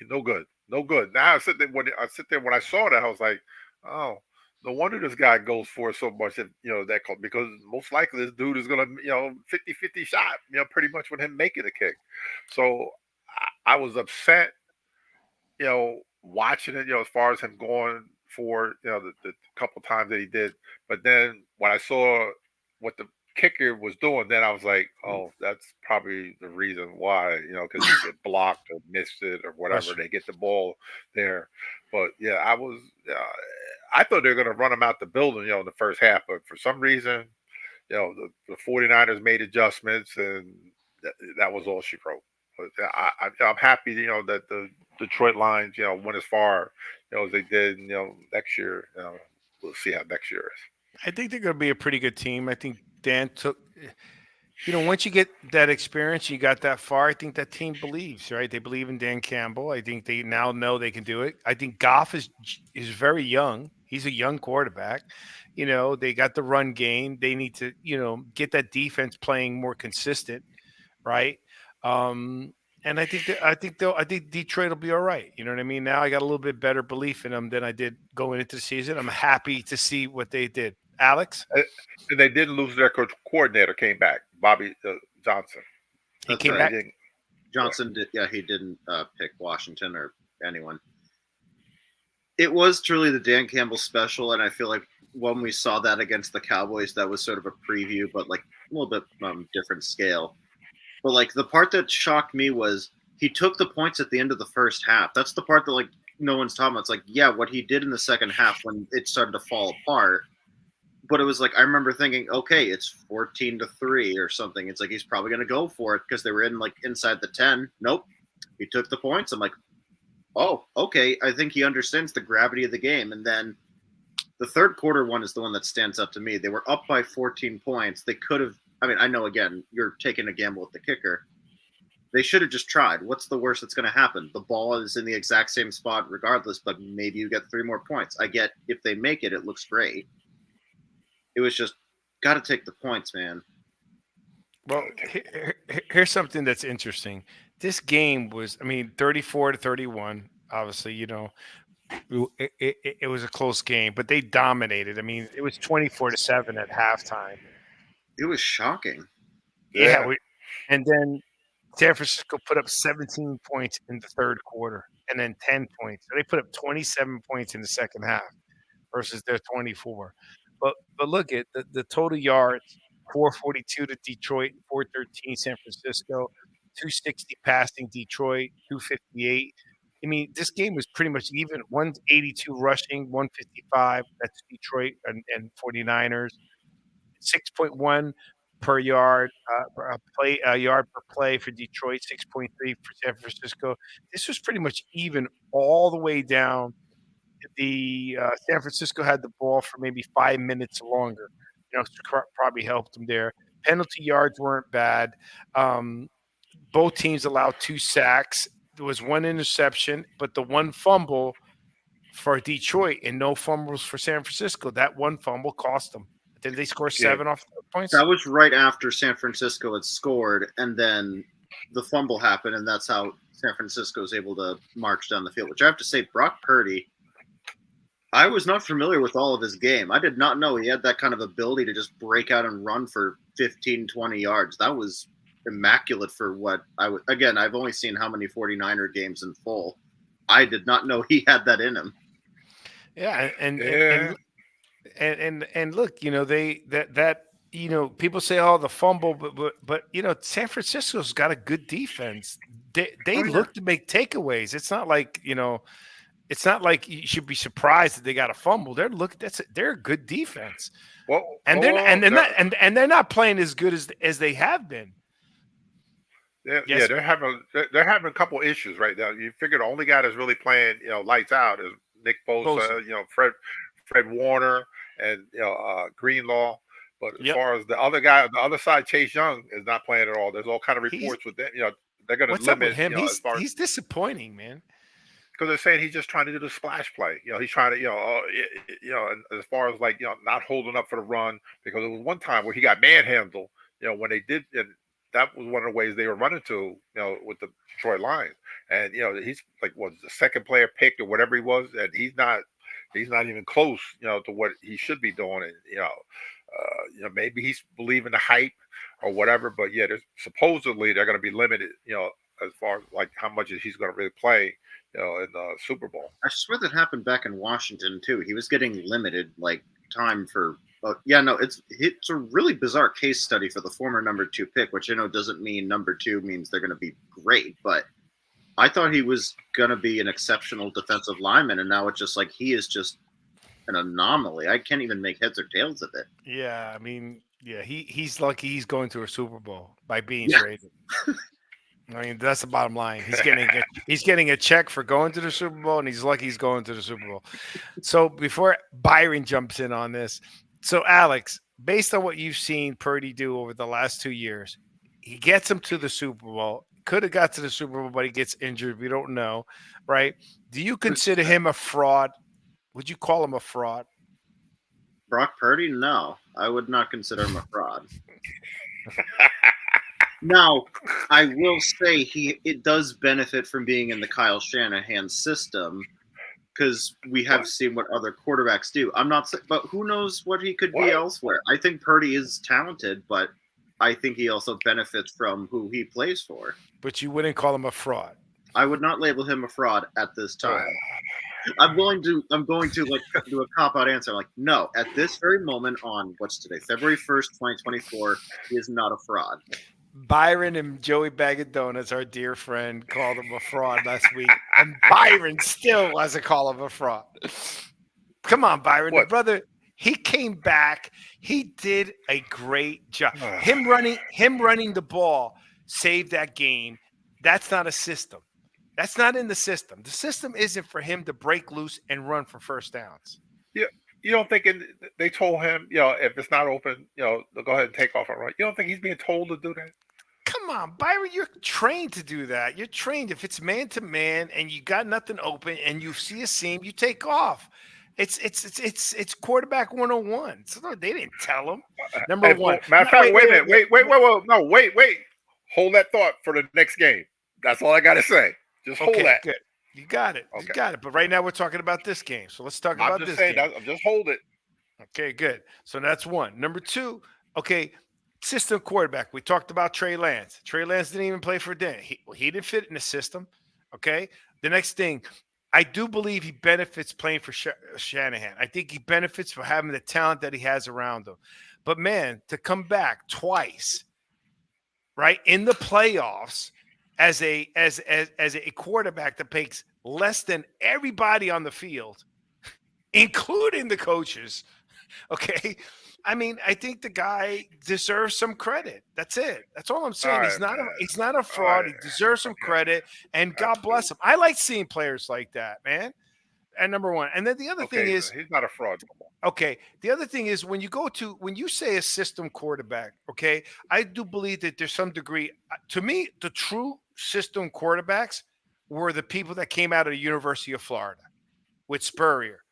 No good. Now I sit there when I saw that, I was like, oh, no wonder this guy goes for it so much. Because most likely this dude is gonna, 50-50 shot, pretty much with him making a kick. So I was upset, watching it, as far as him going for, the couple times that he did. But then when I saw what the kicker was doing, then I was like, oh, that's probably the reason why, because they get blocked or missed it or whatever. They get the ball there. But yeah, I thought they were going to run them out the building, in the first half. But for some reason, the 49ers made adjustments, and that was all she wrote. But I'm happy, that the Detroit Lions, went as far, as they did. Next year, we'll see how next year is. I think they're going to be a pretty good team. I think Dan once you get that experience, you got that far. I think that team believes, right? They believe in Dan Campbell. I think they now know they can do it. I think Goff is very young. He's a young quarterback. They got the run game. They need to, get that defense playing more consistent, right? And I think Detroit will be all right. You know what I mean? Now I got a little bit better belief in them than I did going into the season. I'm happy to see what they did. Alex, And they did lose their coordinator. Came back, Bobby Johnson. he That's came right. back. Johnson did. Yeah, he didn't pick Washington or anyone. It was truly the Dan Campbell special, and I feel like when we saw that against the Cowboys, that was sort of a preview, but like a little bit different scale. But like the part that shocked me was he took the points at the end of the first half. That's the part that like no one's talking about. It's like, yeah, what he did in the second half when it started to fall apart. But it was like I remember thinking, okay, it's 14-3 or something. It's like he's probably going to go for it because they were in like inside the 10. Nope, he took the points. I'm like, oh, okay. I think he understands the gravity of the game. And then the third quarter one is the one that stands out to me. They were up by 14 points. They could have. I mean, I know again you're taking a gamble with the kicker. They should have just tried. What's the worst that's going to happen? The ball is in the exact same spot regardless, but maybe you get 3 more points. I get if they make it, it looks great. It was just got to take the points, man. Well, here's something that's interesting. This game was, 34-31. Obviously, it was a close game, but they dominated. It was 24-7 at halftime. It was shocking. Yeah, and then San Francisco put up 17 points in the third quarter, and then 10 points. So they put up 27 points in the second half versus their 24. But look at the total yards: 442 to Detroit, 413 San Francisco, 260 passing Detroit, 258. This game was pretty much even. 182 rushing, 155. That's Detroit and 49ers. 6.1 per yard yard per play for Detroit, 6.3 for San Francisco. This was pretty much even all the way down. The San Francisco had the ball for maybe 5 minutes longer. Probably helped them there. Penalty yards weren't bad. Both teams allowed 2 sacks. There was 1 interception, but the 1 fumble for Detroit and no fumbles for San Francisco. That 1 fumble cost them. Did they score 7 off the points? That was right after San Francisco had scored, and then the fumble happened, and that's how San Francisco was able to march down the field, which I have to say, Brock Purdy, I was not familiar with all of his game. I did not know he had that kind of ability to just break out and run for 15, 20 yards. That was immaculate for what I would. Again, I've only seen how many 49er games in full. I did not know he had that in him. Yeah, and look, people say, oh, the fumble, but San Francisco's got a good defense. They look to make takeaways. It's not like you should be surprised that they got a fumble. They're a good defense. They're not playing as good as they have been. Yeah, they're having a couple issues right now. You figure the only guy that's really playing lights out is Nick Bosa. Fred Warner and Greenlaw. But as far as the other guy, the other side, Chase Young is not playing at all. There's all kind of reports with them. They're going to limit him. as He's disappointing, man. Because they're saying he's just trying to do the splash play. He's trying to, as far as not holding up for the run. Because there was one time where he got manhandled. When they did, and that was one of the ways they were running to, with the Detroit Lions. And he's was the second player picked or whatever he was, and he's not even close, to what he should be doing. And maybe he's believing the hype or whatever. But yeah, supposedly they're going to be limited, as far as how much he's going to really play, in the Super Bowl. I swear that happened back in Washington too. He was getting limited time for. It's a really bizarre case study for the former number 2 pick, which doesn't mean number 2 means they're going to be great, but I thought he was going to be an exceptional defensive lineman, and now it's just he is just an anomaly. I can't even make heads or tails of it. Yeah, he's lucky he's going to a Super Bowl by being traded. That's the bottom line. He's getting a check for going to the Super Bowl, and he's lucky he's going to the Super Bowl. So before Byron jumps in on this, so Alex, based on what you've seen Purdy do over the last 2 years, he gets him to the Super Bowl. Could have got to the Super Bowl, but he gets injured. We don't know, right? Do you consider him a fraud? Would you call him a fraud? Brock Purdy? No, I would not consider him a fraud. Now, I will say it does benefit from being in the Kyle Shanahan system because we have seen what other quarterbacks do. I'm not, but who knows what he could be elsewhere. I think Purdy is talented, but I think he also benefits from who he plays for. But you wouldn't call him a fraud. I would not label him a fraud at this time. I'm going to like do a cop-out answer. Like, no, at this very moment on what's today, February 1st, 2024, he is not a fraud. Byron and Joey Bag of Donuts, our dear friend, called him a fraud last week, and Byron still hasn't called him a fraud. Come on, Byron, the brother. He came back. He did a great job. Him running the ball saved that game. That's not a system. That's not in the system. The system isn't for him to break loose and run for first downs. Yeah, you don't think they told him, if it's not open, go ahead and take off and run. You don't think he's being told to do that? Come on, Byron, you're trained to do that. You're trained. If it's man to man and you got nothing open and you see a seam, you take off. It's quarterback 101. So no, they didn't tell him. Number one. Matter of fact, wait. Hold that thought for the next game. That's all I got to say. Just hold that. Good. You got it. Okay. You got it. But right now we're talking about this game. So let's talk about this game. I'm just hold it. Okay, good. So that's one. Number two, okay, system quarterback. We talked about Trey Lance. Trey Lance didn't even play for Dan. He didn't fit in the system. Okay. The next thing, I do believe he benefits playing for Shanahan. I think he benefits for having the talent that he has around him. But man, to come back twice, right, in the playoffs as a quarterback that makes less than everybody on the field, including the coaches. Okay. I mean, I think the guy deserves some credit. That's it. That's all I'm saying. He's not a fraud. He deserves some credit, and God bless him. I like seeing players like that, man. And number one. And then the other thing is he's not a fraud. Okay. The other thing is when you say a system quarterback, okay, I do believe that there's some degree. To me, the true system quarterbacks were the people that came out of the University of Florida with Spurrier,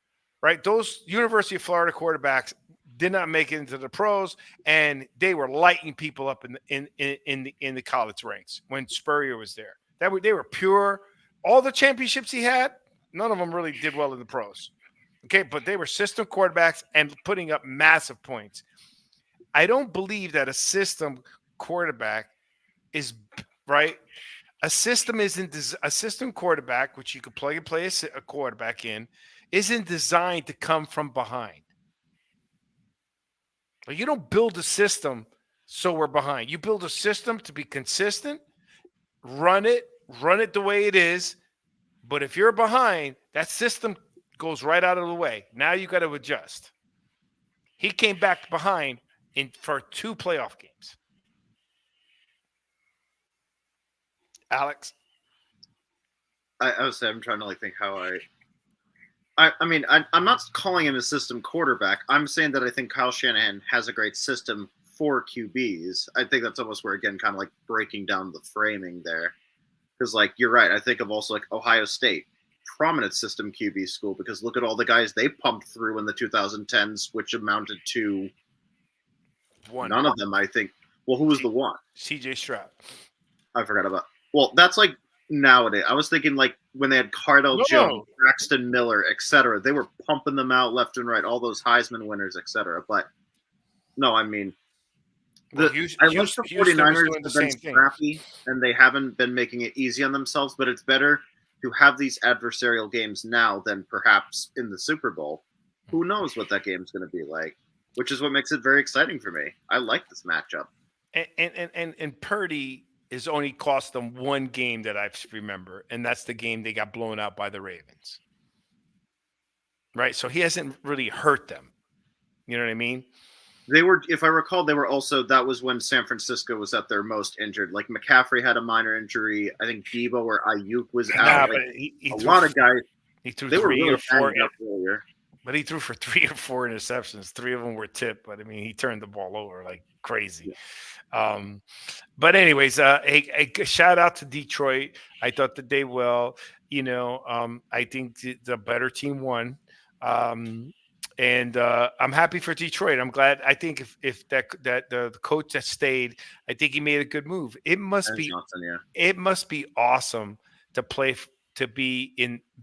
right? Those University of Florida quarterbacks did not make it into the pros, and they were lighting people up in the college ranks when Spurrier was there. They were pure. All the championships he had, none of them really did well in the pros. Okay, but they were system quarterbacks and putting up massive points. I don't believe that a system quarterback is right. A system quarterback, which you could plug and play a quarterback in, isn't designed to come from behind. Like, you don't build a system so we're behind. You build a system to be consistent, run it the way it is. But if you're behind, that system goes right out of the way. Now you got to adjust. He came back behind for 2 playoff games. Alex? I was saying, I'm trying to think how I mean, I'm not calling him a system quarterback. I'm saying that I think Kyle Shanahan has a great system for QBs. I think that's almost where, again, kind of like breaking down the framing there. Because, you're right. I think of also, Ohio State, prominent system QB school, because look at all the guys they pumped through in the 2010s, which amounted to none of them, I think. Well, who was the one? C.J. Stroud. I forgot about. Well, that's nowadays. I was thinking when they had Cardell Jones, Braxton Miller, etc. They were pumping them out left and right, all those Heisman winners, etc. But no, I mean, I love the 49ers have been scrappy, and they haven't been making it easy on themselves. But it's better to have these adversarial games now than perhaps in the Super Bowl. Who knows what that game's going to be like? Which is what makes it very exciting for me. I like this matchup. And Purdy has only cost them one game that I remember, and that's the game they got blown out by the Ravens. Right? So he hasn't really hurt them. You know what I mean? They were, if I recall, that was when San Francisco was at their most injured. McCaffrey had a minor injury. I think Debo or Ayuk was out. A lot of guys. He threw they 3 were really or 4. earlier. But he threw for 3 or 4 interceptions. 3 of them were tipped, but I mean, he turned the ball over like crazy. Um, but anyways, a shout out to Detroit. I thought that they will. I think the better team won. Um, and I'm happy for Detroit. I'm glad. I think if the coach that stayed, I think he made a good move. Ben Johnson, yeah. It must be awesome to be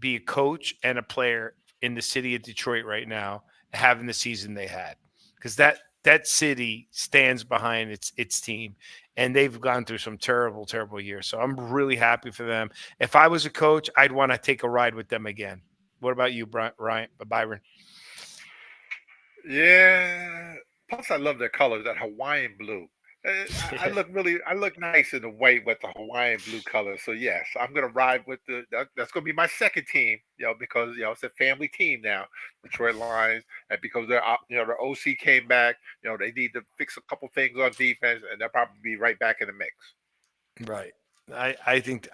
a coach and a player in the city of Detroit right now, having the season they had, because that city stands behind its team, and they've gone through some terrible years. So I'm really happy for them. If I was a coach, I'd want to take a ride with them again. What about you, Byron? Yeah. Plus, I love their colors, that Hawaiian blue. I look nice in the white with the Hawaiian blue color. So yes, I'm gonna ride with that's gonna be my second team. Because it's a family team now, Detroit Lions, and because their OC came back. They need to fix a couple things on defense, and they'll probably be right back in the mix. Right. I think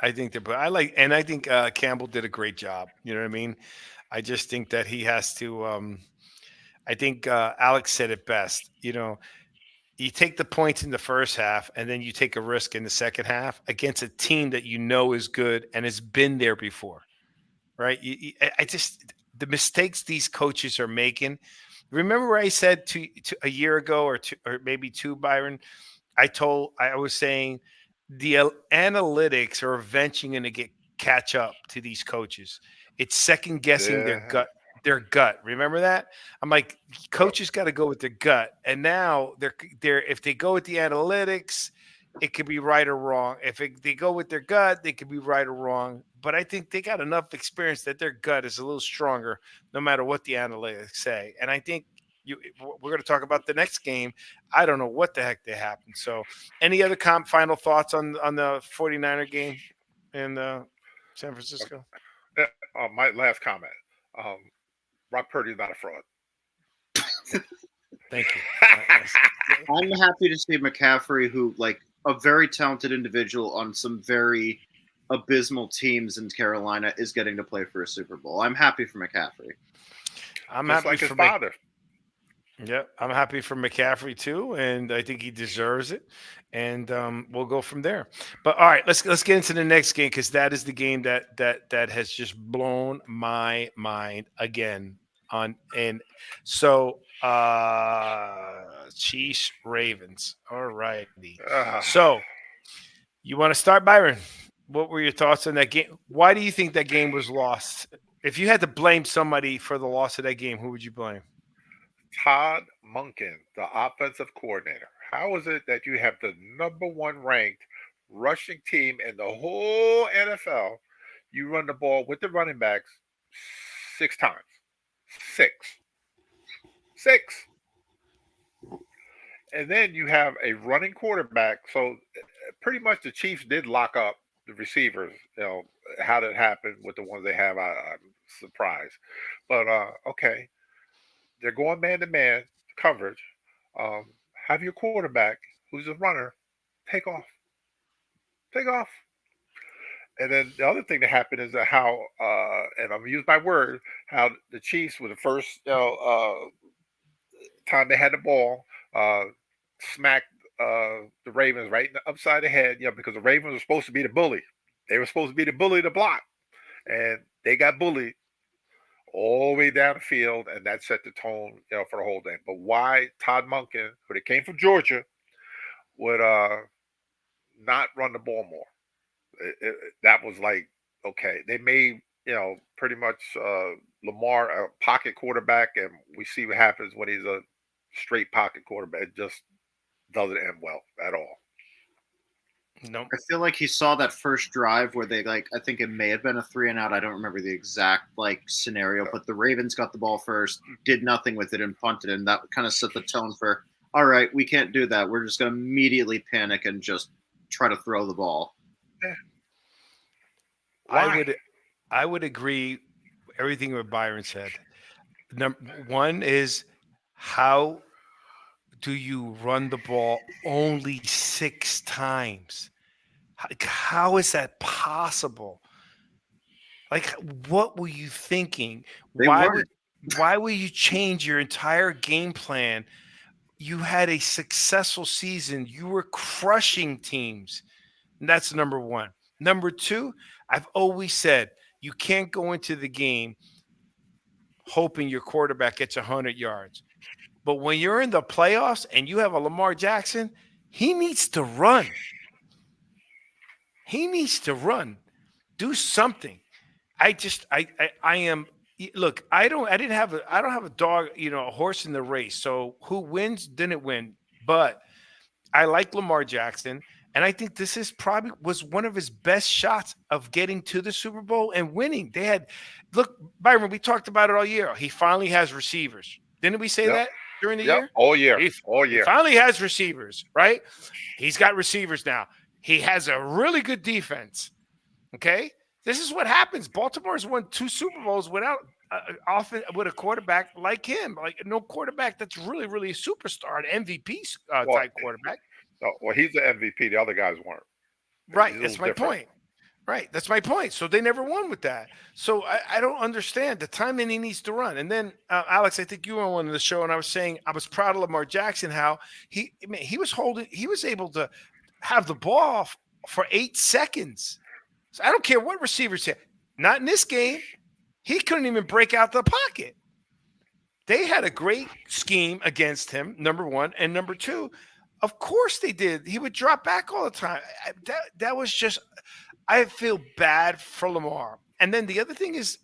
Campbell did a great job. You know what I mean? I just think that he has to. I think Alex said it best. You take the points in the first half, and then you take a risk in the second half against a team that is good and has been there before, right? I just the mistakes these coaches are making. Remember what I said to a year ago or maybe two, Byron? I was saying the analytics are eventually going to catch up to these coaches. It's second guessing their Yeah. gut. Their gut. Remember that? I'm like, coaches got to go with their gut, and now they're if they go with the analytics, it could be right or wrong. They go with their gut, they could be right or wrong. But I think they got enough experience that their gut is a little stronger, no matter what the analytics say. And I think we're going to talk about the next game. I don't know what the heck they happened. So, any other final thoughts on the 49er game in San Francisco? My last comment. Um, Brock Purdy is not a fraud. Thank you. I'm happy to see McCaffrey, who a very talented individual on some very abysmal teams in Carolina, is getting to play for a Super Bowl. I'm happy for McCaffrey. I'm Just happy like his for father. Yeah, I'm happy for McCaffrey too, and I think he deserves it. And we'll go from there. But all right, let's get into the next game, because that is the game that has just blown my mind again. So Chiefs Ravens. All righty. Uh, So you want to start, Byron? What were your thoughts on that game? Why do you think that game was lost? If you had to blame somebody for the loss of that game, who would you blame? Todd Monken, the offensive coordinator. How is it that you have the number one ranked rushing team in the whole NFL? You run the ball with the running backs 6 times. Six. Six. And then you have a running quarterback. So pretty much the Chiefs did lock up the receivers. How did it happen with the ones they have? I'm surprised. But okay. They're going man to man coverage. Um, have your quarterback, who's a runner, take off. Take off. And then the other thing that happened is that how, and I'm gonna use my word, how the Chiefs were the first time they had the ball, uh, smacked the Ravens right in the upside the head, because the Ravens were supposed to be the bully. They were supposed to be the bully of the block, and they got bullied all the way down the field, and that set the tone, for the whole game. But why Todd Monken, who came from Georgia, would not run the ball more? That was like, okay, they made pretty much Lamar a pocket quarterback, and we see what happens when he's a straight pocket quarterback. It just doesn't end well at all. No. I feel like he saw that first drive where they I think it may have been a 3-and-out. I don't remember the exact scenario, but the Ravens got the ball first, did nothing with it, and punted, and that kind of set the tone for, all right, we can't do that. We're just going to immediately panic and just try to throw the ball. Yeah. I would agree everything what Byron said. Number one is, how do you run the ball only 6 times? How is that possible? What were you thinking? They weren't. Why would you change your entire game plan? You had a successful season. You were crushing teams. And that's number one. Number two, I've always said you can't go into the game hoping your quarterback gets 100 yards. But when you're in the playoffs and you have a Lamar Jackson, he needs to run. He needs to run. Do something. I am. Look, I don't have a dog, a horse in the race. So who wins didn't win, but I like Lamar Jackson, and I think this is probably was one of his best shots of getting to the Super Bowl and winning. Look, Byron, we talked about it all year. He finally has receivers. Didn't we say that during the year? All year. He All year. finally has receivers, right? He's got receivers now. He has a really good defense. Okay, this is what happens. Baltimore's won 2 Super Bowls without often with a quarterback like him, like no quarterback that's really, really a superstar, an MVP type quarterback. No, well, he's the MVP. The other guys weren't. Right. That's my point. Right. That's my point. So they never won with that. So I don't understand the timing he needs to run. And then, Alex, I think you were on one of the show, and I was saying I was proud of Lamar Jackson, how he was able to have the ball for 8 seconds. So I don't care what receivers said. Not in this game. He couldn't even break out the pocket. They had a great scheme against him, number one. And number two, of course they did. He would drop back all the time. That was just – I feel bad for Lamar. And then the other thing is,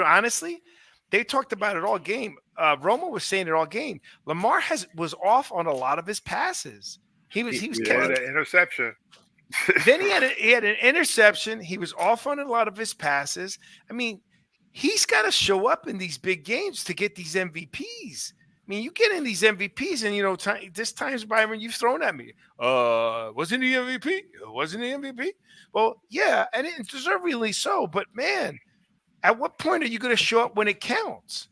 honestly, they talked about it all game. Romo was saying it all game. Lamar was off on a lot of his passes. He was had an interception. Then he had an interception. He was off on a lot of his passes. I mean, he's got to show up in these big games to get these MVPs. I mean, you get in these MVPs, and this times, Byron, you've thrown at me. Wasn't he MVP? Wasn't he MVP? Well, yeah, and it's deservedly so. But man, at what point are you going to show up when it counts?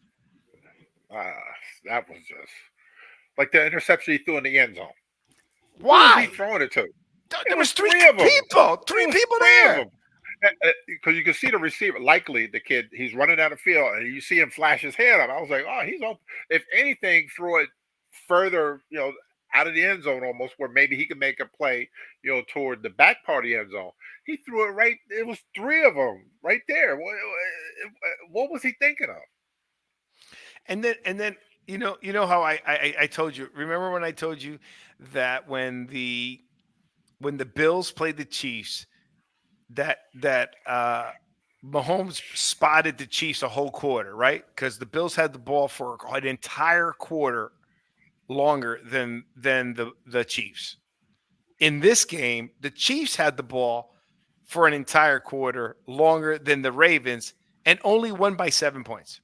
That was just like the interception he threw in the end zone. Why? Who was he throwing it to? There was three people. Three people there. Because you can see the receiver, likely the kid, he's running down the field, and you see him flash his hand up. I was like, oh, he's open. If anything, throw it further, out of the end zone almost, where maybe he could make a play, toward the back part of the end zone. He threw it right. It was 3 of them right there. What was he thinking of? And then you know how I told you. Remember when I told you that when the Bills played the Chiefs, that Mahomes spotted the Chiefs a whole quarter, right? Because the Bills had the ball for an entire quarter longer than the Chiefs. In this game, the Chiefs had the ball for an entire quarter longer than the Ravens and only won by 7 points.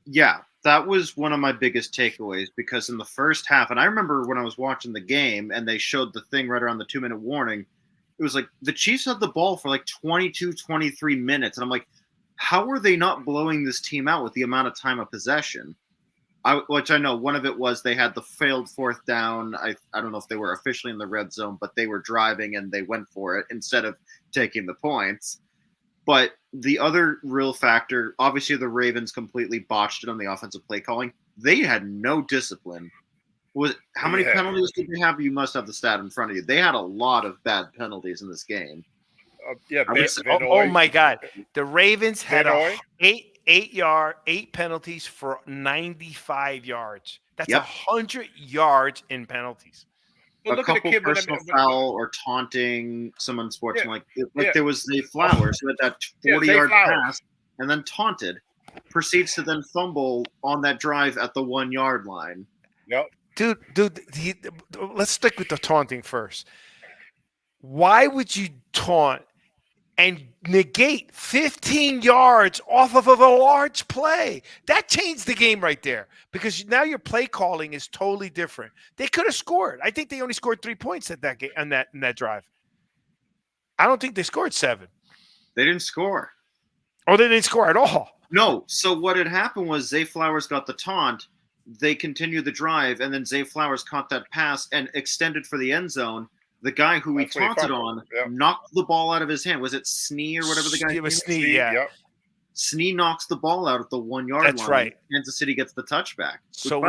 Yeah, that was one of my biggest takeaways, because in the first half, and I remember when I was watching the game and they showed the thing right around the 2-minute warning, it was like the Chiefs had the ball for like 22, 23 minutes. And I'm like, how are they not blowing this team out with the amount of time of possession? Which I know one of it was they had the failed 4th down. I don't know if they were officially in the red zone, but they were driving and they went for it instead of taking the points. But the other real factor, obviously the Ravens completely botched it on the offensive play calling. They had no discipline. How many penalties did they have? You must have the stat in front of you. They had a lot of bad penalties in this game. Oh my God. The Ravens had 8 penalties for 95 yards. That's 100 yards in penalties. A couple personal foul or taunting, some unsportsmanlike. There was the Flowers who had that 40-yard pass and then taunted, proceeds to then fumble on that drive at the 1-yard line. Yep. Dude, let's stick with the taunting first. Why would you taunt and negate 15 yards off of a large play? That changed the game right there, because now your play calling is totally different. They could have scored. I think they only scored 3 points at that game in that drive. I don't think they scored 7. They didn't score. Oh, they didn't score at all. No. So what had happened was Zay Flowers got the taunt. They continued the drive, and then Zay Flowers caught that pass and extended for the end zone. The guy who he taunted on knocked the ball out of his hand. Was it Snee or whatever the guy? It was Snee, yeah. Snee knocks the ball out at the 1 yard line. That's right. Kansas City gets the touchback. So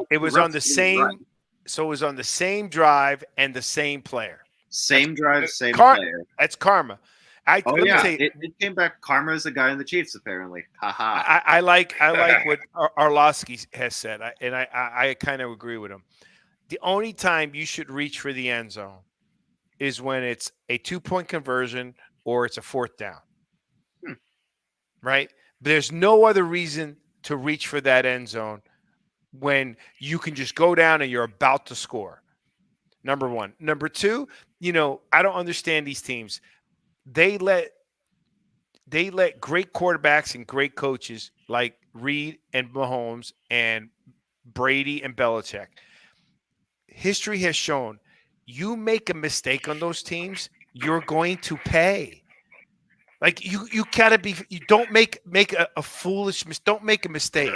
it was on the same. So it was on the same drive and the same player. Same drive, same player. That's karma. It came back. Karma is the guy in the Chiefs, apparently. Haha. I like what Arlovsky has said, and I kind of agree with him. The only time you should reach for the end zone is when it's a 2-point conversion or it's a 4th down. Right? There's no other reason to reach for that end zone when you can just go down and you're about to score. Number one. Number two, I don't understand these teams. They let great quarterbacks and great coaches like Reed and Mahomes and Brady and Belichick. History has shown you make a mistake on those teams, you're going to pay. Like you gotta be. You don't make a foolish mistake. Don't make a mistake.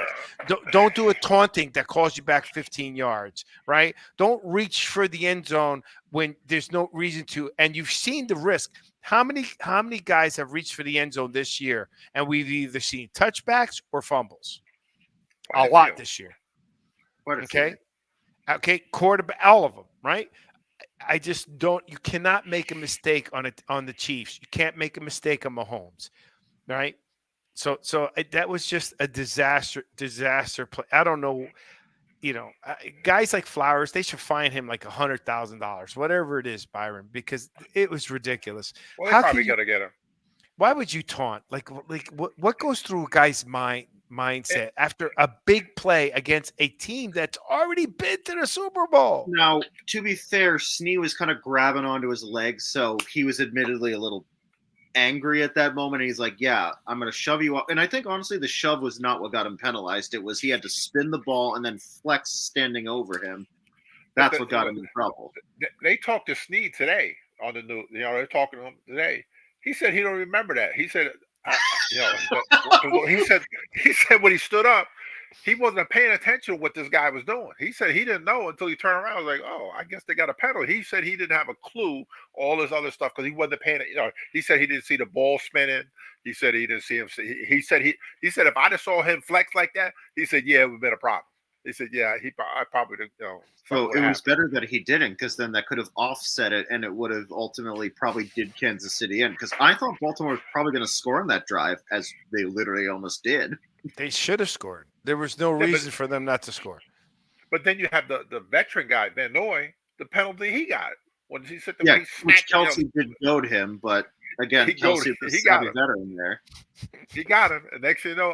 Don't do a taunting that calls you back 15 yards. Right? Don't reach for the end zone when there's no reason to. And you've seen the risk. How many guys have reached for the end zone this year, and we've either seen touchbacks or fumbles? A lot this year. Okay, quarterback, all of them. Right? I just don't. You cannot make a mistake on the Chiefs. You can't make a mistake on Mahomes, right? So that was just a disaster play. I don't know, guys like Flowers, they should fine him like $100,000, whatever it is, Byron, because it was ridiculous. Well, they probably got to get him. Why would you taunt? Like what goes through a guy's mindset after a big play against a team that's already been to the Super Bowl? Now, to be fair, Snee was kind of grabbing onto his legs, so he was admittedly a little angry at that moment. He's like, yeah, I'm going to shove you up. And I think, honestly, the shove was not what got him penalized. It was he had to spin the ball and then flex standing over him. That's what got him in trouble. They talked to Snee today on the news. They're talking to him today. He said he don't remember that. He said, he said when he stood up, he wasn't paying attention to what this guy was doing. He said he didn't know until he turned around. I was like, oh, I guess they got a penalty. He said he didn't have a clue, all this other stuff, because he wasn't paying. He said he didn't see the ball spinning. He said he didn't see him. He said if I just saw him flex like that, he said, yeah, it would have been a problem. He said, yeah, I probably didn't know. So it was better that he didn't, because then that could have offset it, and it would have ultimately probably did Kansas City in. Because I thought Baltimore was probably going to score on that drive, as they literally almost did. They should have scored. There was no reason for them not to score. But then you have the veteran guy, Van Noy, the penalty he got. When he said which Kelsey did goad him, but again, Kelsey was a veteran there. He got him, and next thing you know,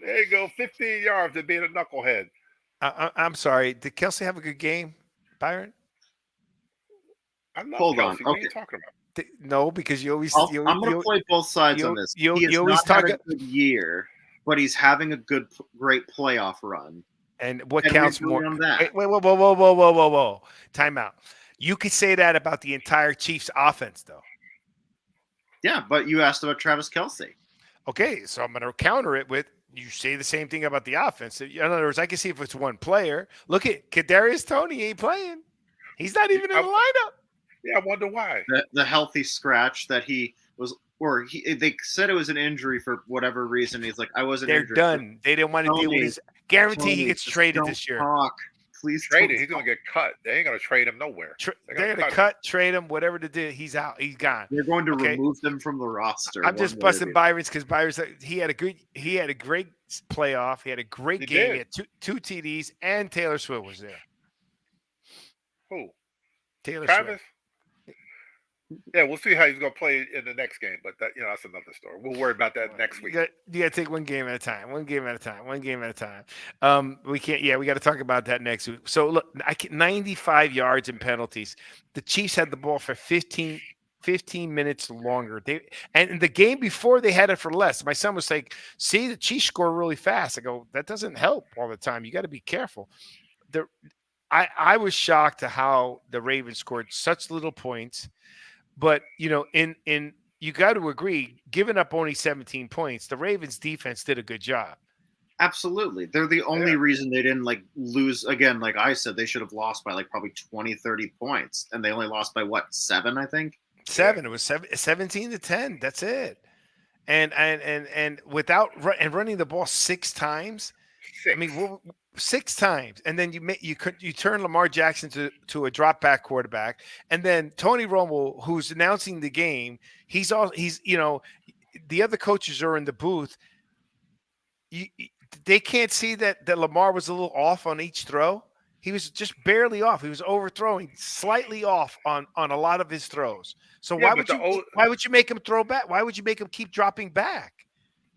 there you go, 15 yards of being a knucklehead. I'm sorry. Did Kelsey have a good game, Byron? Hold on. Okay. What are you talking about? No, because you always. I'm going to play both sides on this. He always not had a good year, but he's having a great playoff run. And what counts more? On that. Wait, whoa. Time out. You could say that about the entire Chiefs offense, though. Yeah, but you asked about Travis Kelce. Okay, so I'm going to counter it with you say the same thing about the offense. In other words, I can see if it's one player. Look at Kadarius Toney ain't playing. He's not even in the lineup. Yeah, I wonder why. The healthy scratch that he was, or they said it was an injury for whatever reason. He's like, I wasn't injured. They're done. They didn't want to deal with his. Guarantee he gets traded this year. Please trade him. He's going to get cut. They ain't going to trade him nowhere. They're going to cut, trade him, whatever to do. He's out. He's gone. They're going to remove them from the roster. I'm just busting Byron's because Byron's he had a great playoff. He had a great game. He had two TDs, and Taylor Swift was there. Who? Taylor Travis? Swift. Yeah, we'll see how he's going to play in the next game, but that's another story. We'll worry about that next week. You got to take one game at a time. We can't. Yeah, we got to talk about that next week. So look, 95 yards and penalties. The Chiefs had the ball for 15 minutes longer. And the game before they had it for less. My son was like, "See, the Chiefs score really fast." I go, "That doesn't help all the time. You got to be careful." I was shocked to how the Ravens scored such little points. But, in you got to agree, giving up only 17 points, the Ravens defense did a good job. Absolutely. They're the only reason they didn't lose. Again, like I said, they should have lost by probably 20, 30 points. And they only lost by 7, I think? 7. It was 17-10. That's it. and without and running the ball 6 times. I Six. mean, 6 times, and then you turn Lamar Jackson to a drop back quarterback, and then Tony Romo, who's announcing the game, he's the other coaches are in the booth. They can't see that Lamar was a little off on each throw. He was just barely off. He was overthrowing, slightly off on a lot of his throws. So Yeah, why would you make him throw back? Why would you make him keep dropping back?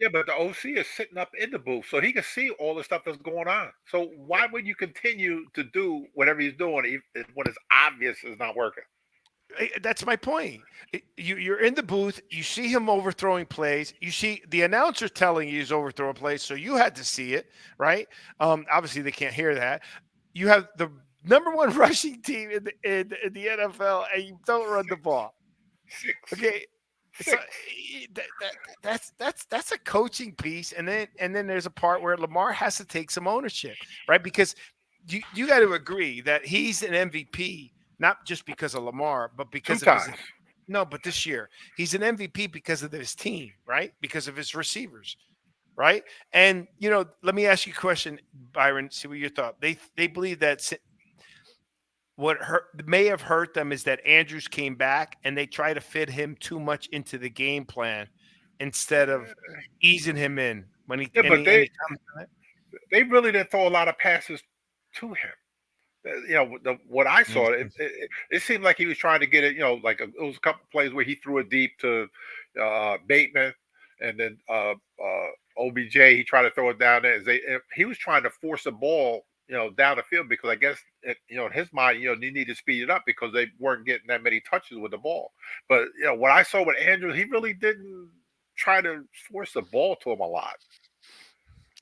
Yeah, but the OC is sitting up in the booth, so he can see all the stuff that's going on. So why would you continue to do whatever he's doing when it's obvious is not working? That's my point. You're in the booth. You see him overthrowing plays. You see the announcer telling you he's overthrowing plays, so you had to see it, right? Obviously, they can't hear that. You have the number one rushing team in the NFL, and you don't run the ball. Six. Okay, so that's a coaching piece, and then there's a part where Lamar has to take some ownership, right? Because you got to agree that he's an MVP, not just because of Lamar, but because of his, no, but this year he's an MVP because of his team, right? Because of his receivers, right? And let me ask you a question, Byron. See what your thought. They believe that what may have hurt them is that Andrews came back and they try to fit him too much into the game plan instead of easing him in when he. Yeah, but they really didn't throw a lot of passes to him. What I saw, it seemed like he was trying to get it. Like it was a couple plays where he threw it deep to Bateman, and then OBJ. He tried to throw it down there. He was trying to force the ball, down the field because I guess in his mind, they need to speed it up because they weren't getting that many touches with the ball. But what I saw with Andrews, he really didn't try to force the ball to him a lot.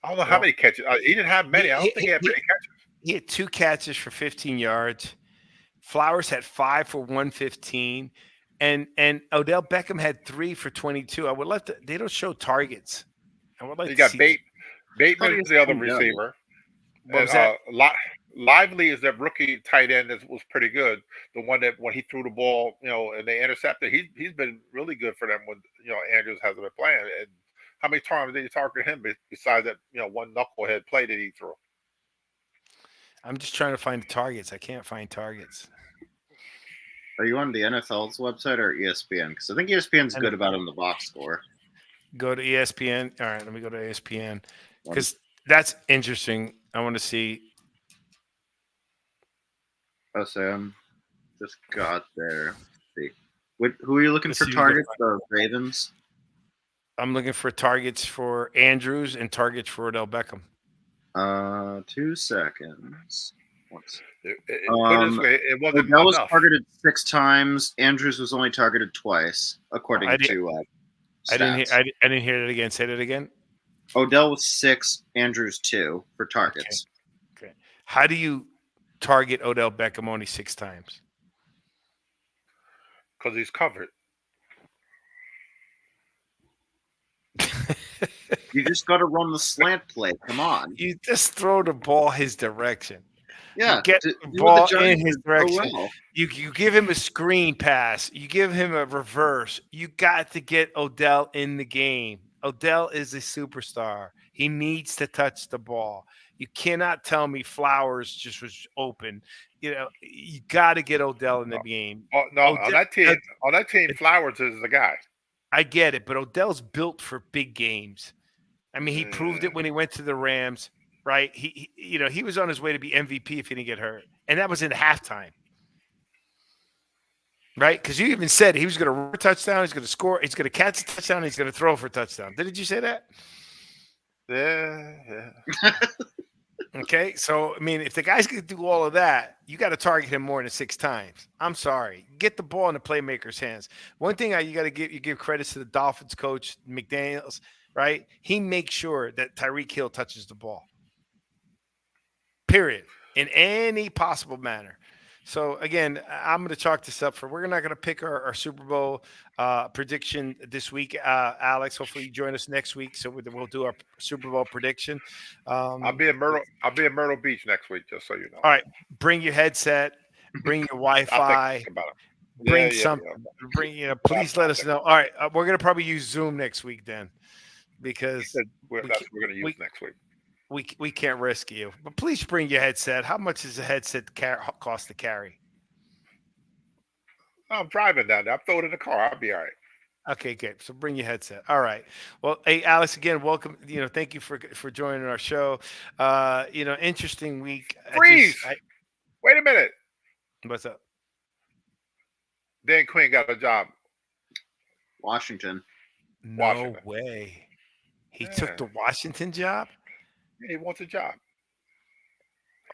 I don't know how many catches. He didn't have many. I don't think he had many catches. He had 2 catches for 15 yards. Flowers had 5 for 115, and Odell Beckham had 3 for 22. I would love to. They don't show targets. I would like. You got Bateman is the other receiver. What was that? Lively is that rookie tight end that was pretty good. The one that when he threw the ball, and they intercepted, he's been really good for them when Andrews hasn't been playing. And how many times did you target him besides that one knucklehead play that he threw? I'm just trying to find targets. I can't find targets. Are you on the NFL's website or ESPN? Because I think ESPN's good about him the box score. Go to ESPN. All right, let me go to ESPN because that's interesting. I want to see. Oh, Sam just got there. Who are you looking for targets? The Ravens? I'm looking for targets for Andrews and targets for Odell Beckham. 2 seconds. It wasn't Odell was enough. targeted 6 times. Andrews was only targeted twice, according to stats. I didn't hear it again. Say that again. Odell was 6, Andrews 2 for targets. Okay. How do you target Odell Beckham only 6 times? Because he's covered. You just got to run the slant play. Come on. You just throw the ball his direction. Yeah. You get the ball in his direction. So well. You give him a screen pass. You give him a reverse. You got to get Odell in the game. Odell is a superstar. He needs to touch the ball. You cannot tell me Flowers just was open. You got to get Odell in the game. No, on that team, Flowers is the guy. I get it, but Odell's built for big games. I mean, he proved it when he went to the Rams, right? He was on his way to be MVP if he didn't get hurt, and that was in halftime, right? Because you even said he was going to run a touchdown, he's going to score, he's going to catch a touchdown, he's going to throw for a touchdown. Didn't you say that? Yeah. Okay, so I mean, if the guy's going to do all of that, you got to target him more than 6 times. I'm sorry, get the ball in the playmaker's hands. One thing you got to give credits to the Dolphins coach McDaniels, right? He makes sure that Tyreek Hill touches the ball. Period, in any possible manner. So again, I'm going to chalk this up for. We're not going to pick our Super Bowl prediction this week, Alex. Hopefully, you join us next week, so we'll do our Super Bowl prediction. I'll be in Myrtle Beach next week, just so you know. All right, bring your headset, bring your Wi-Fi, bring Yeah. something. Please let us know. All right, we're gonna probably use Zoom next week then, because That's what we we're going to use next week. we can't risk you. But please bring your headset. How much does a headset cost to carry? I'm driving down there. I'm throwing it in the car. I'll be all right. Okay, good. So bring your headset. All right. Well, hey, Alex, again, welcome. Thank you for joining our show. Interesting week. Freeze! Wait a minute. What's up? Dan Quinn got a job. Washington. No way. He took the Washington job? Yeah, he wants a job.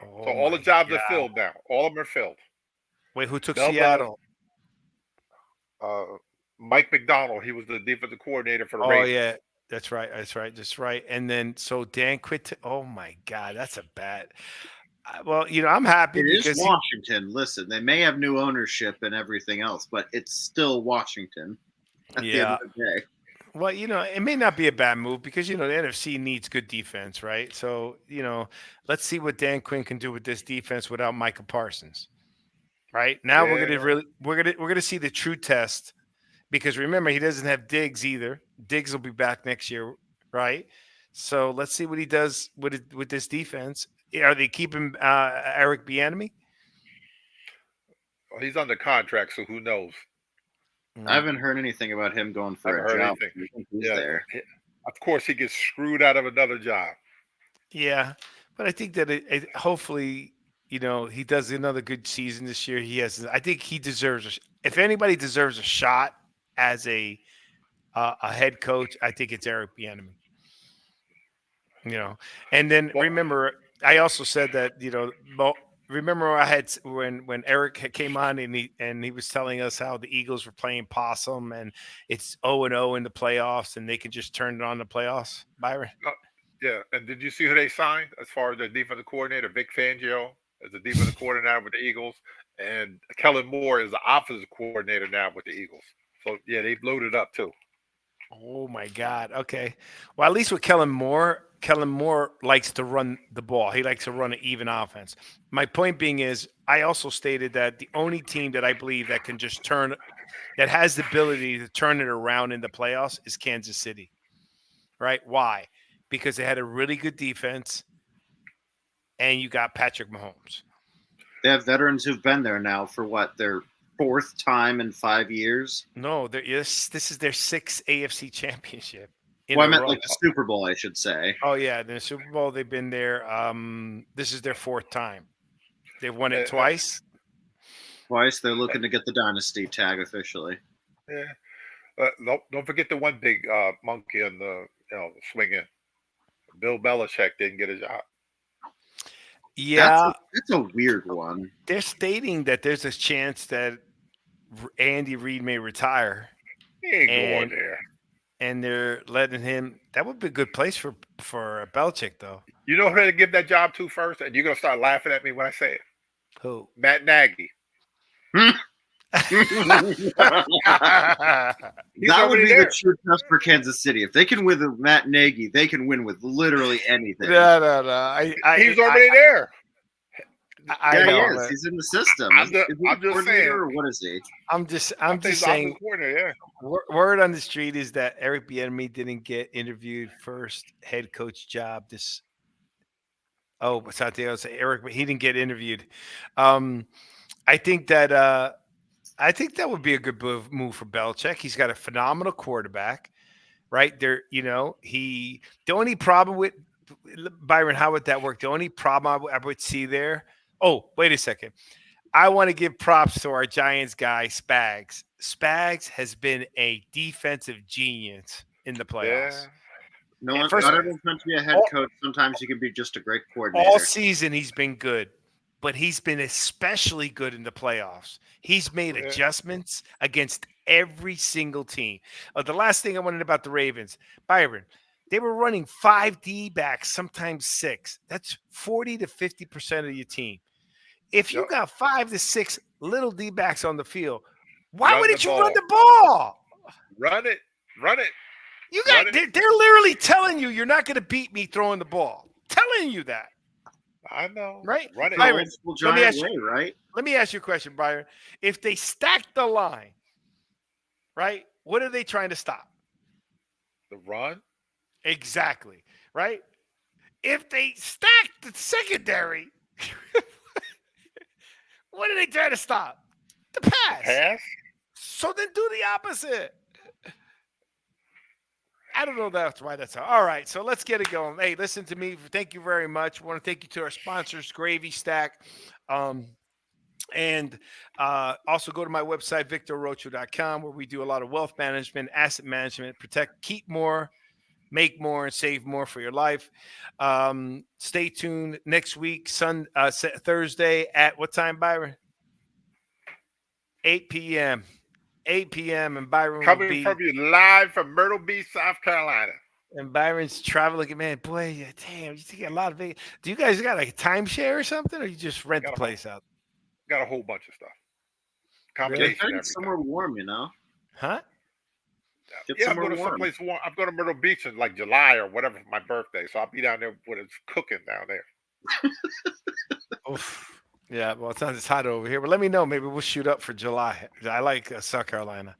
Oh, so all the jobs are filled now. All of them are filled. Wait, who took Seattle? Mike McDonald. He was the defensive coordinator for the Ravens. Oh, yeah. That's right. And then, so Dan quit. Oh, my God. That's a bad. Well, I'm happy because it is Washington. Listen, they may have new ownership and everything else, but it's still Washington at the end of the day. Well, it may not be a bad move because, the NFC needs good defense, right? So, let's see what Dan Quinn can do with this defense without Micah Parsons. Right? Now we're going to see the true test, because remember, he doesn't have Diggs either. Diggs will be back next year, right? So let's see what he does with this defense. Are they keeping Eric Bieniemy? Well, he's under contract, so who knows? I haven't heard anything about him going for a job. He's there. Of course, he gets screwed out of another job. Yeah, but I think that it hopefully, he does another good season this year. I think he deserves. If anybody deserves a shot as a head coach, I think it's Eric Bieniemy. And then remember, I also said that remember I had when Eric came on and he was telling us how the Eagles were playing possum and it's 0-0 in the playoffs and they can just turn it on the playoffs, Byron. Yeah, and did you see who they signed as far as the defensive coordinator? Vic Fangio is the defensive coordinator with the Eagles, and Kellen Moore is the offensive coordinator now with the Eagles. So yeah, they've loaded up too. Oh my God. Okay. Well, at least with Kellen Moore likes to run the ball. He likes to run an even offense. My point being is, I also stated that the only team that I believe that can just that has the ability to turn it around in the playoffs is Kansas City. Right? Why? Because they had a really good defense and you got Patrick Mahomes. They have veterans who've been there now for their fourth time in 5 years. No, this is their sixth AFC championship. Well, I meant like the Super Bowl, I should say. Oh yeah, the Super Bowl. They've been there. This is their fourth time. They've won it twice. Twice. They're looking to get the dynasty tag officially. Yeah. Don't forget the one big monkey on the swinging. Bill Belichick didn't get a job. Yeah, that's a weird one. They're stating that there's a chance that Andy Reid may retire. He ain't going there. And they're letting him. That would be a good place for Belichick, though. You know who to give that job to first, and you're gonna start laughing at me when I say it. Who? Matt Nagy. That would be the true test for Kansas City. If they can win with Matt Nagy, they can win with literally anything. No. He's already there. I know, he is. He's in the system. I'm just saying. Or what is he? I'm just saying. Word on the street is that Eric Bieniemy didn't get interviewed first head coach job. Santiago say Eric, he didn't get interviewed. I think that would be a good move for Belichick. He's got a phenomenal quarterback, right there. The only problem with Byron, how would that work? The only problem I would see there. Oh, wait a second. I want to give props to our Giants guy, Spags. Spags has been a defensive genius in the playoffs. Yeah. Not everyone's meant to be a head coach. Sometimes you can be just a great coordinator. All season he's been good, but he's been especially good in the playoffs. He's made adjustments against every single team. The last thing I wanted about the Ravens, Byron, they were running 5 D-backs, sometimes 6. That's 40 to 50% of your team. If you got 5 to 6 little D-backs on the field, why wouldn't you run the ball? Run it. They're literally telling you you're not going to beat me throwing the ball. Telling you that. I know. Right? Run it. The Byron, old school let me Giant ask way, right? let me ask you a question, Byron. If they stack the line, right? What are they trying to stop? The run. Exactly. Right? If they stack the secondary, what are they trying to stop? The The pass. pass. So then do the opposite. I don't know that's why that's all right. So let's get it going. Hey, listen to me. Thank you very much. I want to thank you to our sponsors, GravyStack. And also go to my website, victorarocho.com, where we do a lot of wealth management, asset management, protect, keep more, make more, and save more for your life. Stay tuned next week, Thursday at what time, Byron? 8 p.m. 8 p.m. and Byron will Coming be. from you live from Myrtle Beach, South Carolina. And Byron's traveling. Man, boy, damn, you take a lot of big. Do you guys got like a timeshare or something, or you just rent the place out? Got a whole bunch of stuff. They're Combination, heading everything. somewhere warm, Huh? Get I'm going to somewhere warm. someplace warm. I'm going to Myrtle Beach in like July or whatever for my birthday. So I'll be down there when it's cooking down there. Oof. Yeah, well, it's not as hot over here, but let me know. Maybe we'll shoot up for July. I like South Carolina.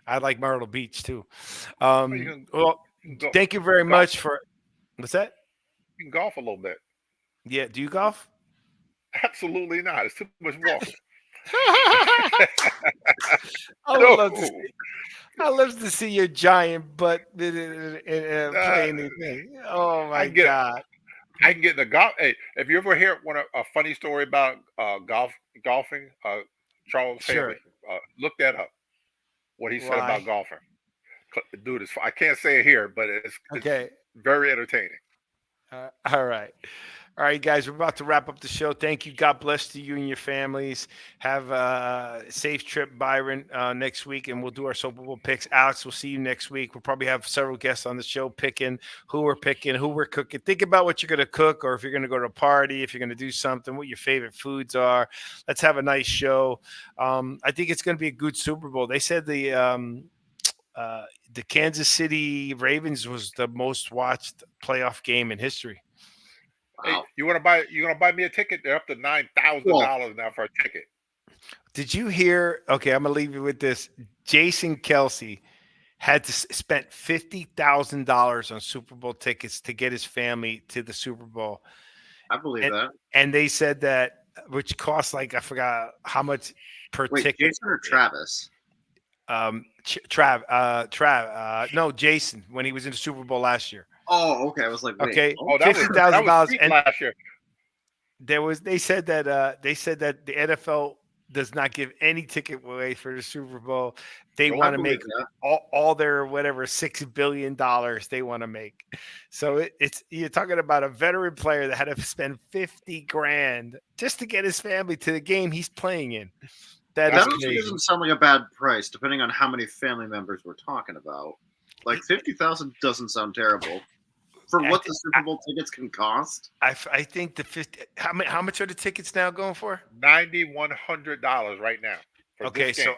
I like Myrtle Beach too. Well, thank you very much for. What's that? You can golf a little bit. Yeah, do you golf? Absolutely not. It's too much walking. I would love to see. I love to see your giant butt playing these things. Oh my God! I can get in the golf. Hey, if you ever hear a funny story about golfing, Charles Haley, look that up. What he said about golfing. Dude, I can't say it here, but it's very entertaining. All right. All right, guys, we're about to wrap up the show. Thank you. God bless to you and your families. Have a safe trip, Byron, next week, and we'll do our Super Bowl picks. Alex, we'll see you next week. We'll probably have several guests on the show picking, who we're cooking. Think about what you're going to cook, or if you're going to go to a party, if you're going to do something, what your favorite foods are. Let's have a nice show. I think it's going to be a good Super Bowl. They said the Kansas City Ravens was the most watched playoff game in history. Hey, you want to buy me a ticket? They're up to $9,000 now for a ticket. Did you hear? Okay, I'm gonna leave you with this. Jason Kelsey had to spend $50,000 on Super Bowl tickets to get his family to the Super Bowl. I believe that. And they said that, which cost like I forgot how much per ticket. Jason or Travis? No, Jason, when he was in the Super Bowl last year. Oh, okay. I was like, wait. Okay, $50,000 and last year. They said that the NFL does not give any ticket away for the Super Bowl. They want to make all their whatever $6 billion they want to make. So you're talking about a veteran player that had to spend $50,000 just to get his family to the game he's playing in. That doesn't sound like a bad price, depending on how many family members we're talking about. Like $50,000 doesn't sound terrible for what the Super Bowl tickets can cost. I think the 50. How much are the tickets now going for? $9,100 right now. Okay, so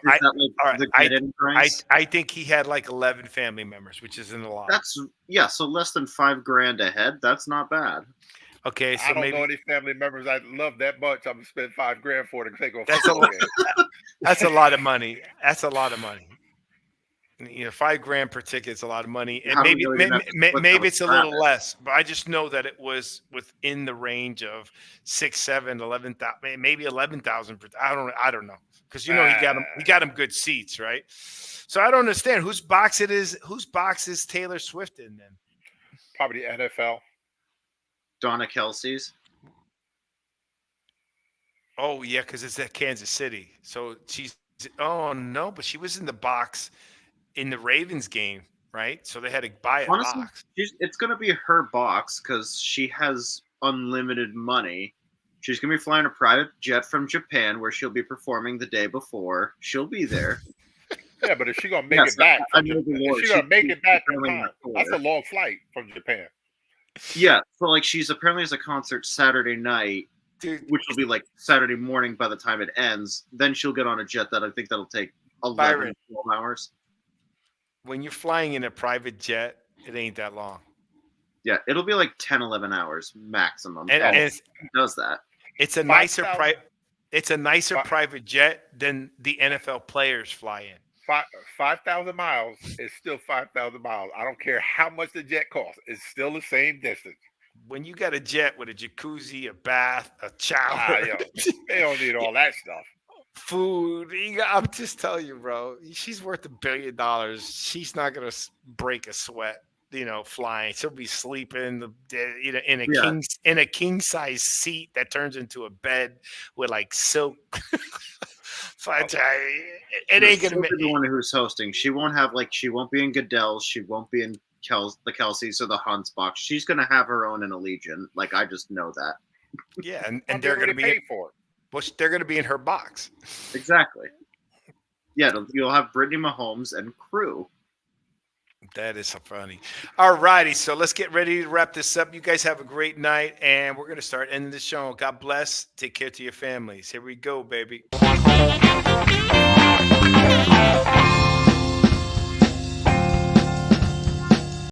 I think he had like 11 family members, which isn't a lot. So less than $5,000 a head. That's not bad. Okay, so I don't know any family members I love that much. I'm gonna spend $5,000 for it to take off. That's a lot of money. That's a lot of money. You know, $5,000 per ticket is a lot of money, and maybe it's a little less. But I just know that it was within the range of 6, 7, 11,000, maybe 11,000. I don't know, because he got him good seats, right? So I don't understand whose box it is. Whose box is Taylor Swift in then? Probably the NFL. Donna Kelsey's. Oh yeah, because it's at Kansas City. So she's. Oh no, but she was in the box in the Ravens game, right? So they had to buy a box. It's going to be her box because she has unlimited money. She's going to be flying a private jet from Japan where she'll be performing the day before. She'll be there. Yeah, but if she's going to make it back, that's a long flight from Japan. Yeah, so like she's apparently has a concert Saturday night, which will be like Saturday morning by the time it ends. Then she'll get on a jet that I think that'll take 11, 12 hours. When you're flying in a private jet, it ain't that long. Yeah, it'll be like 10, 11 hours maximum. And And it's, it does that. it's a nicer 5,000 it's a nicer Fi- private jet than the NFL players fly in. 5,000 miles is still 5,000 miles. I don't care how much the jet costs. It's still the same distance. When you got a jet with a jacuzzi, a bath, a shower, Yo, they don't need all that stuff. food. I'm just telling you, bro. She's worth $1 billion. She's not gonna break a sweat. Flying. She'll be sleeping, in a king size seat that turns into a bed with like silk. So it ain't gonna She'll be the one who's hosting. She won't be in Goodell's. She won't be in the Kelseys or the Hunts box. She's gonna have her own in Allegiant. Like, I just know that. Yeah, and they're gonna be paid for it. Well, they're gonna be in her box. Exactly. Yeah, you'll have Brittany Mahomes and crew. That is so funny. All righty, so let's get ready to wrap this up. You guys have a great night, and we're going to start ending the show. God bless. Take care to your families. Here we go, baby.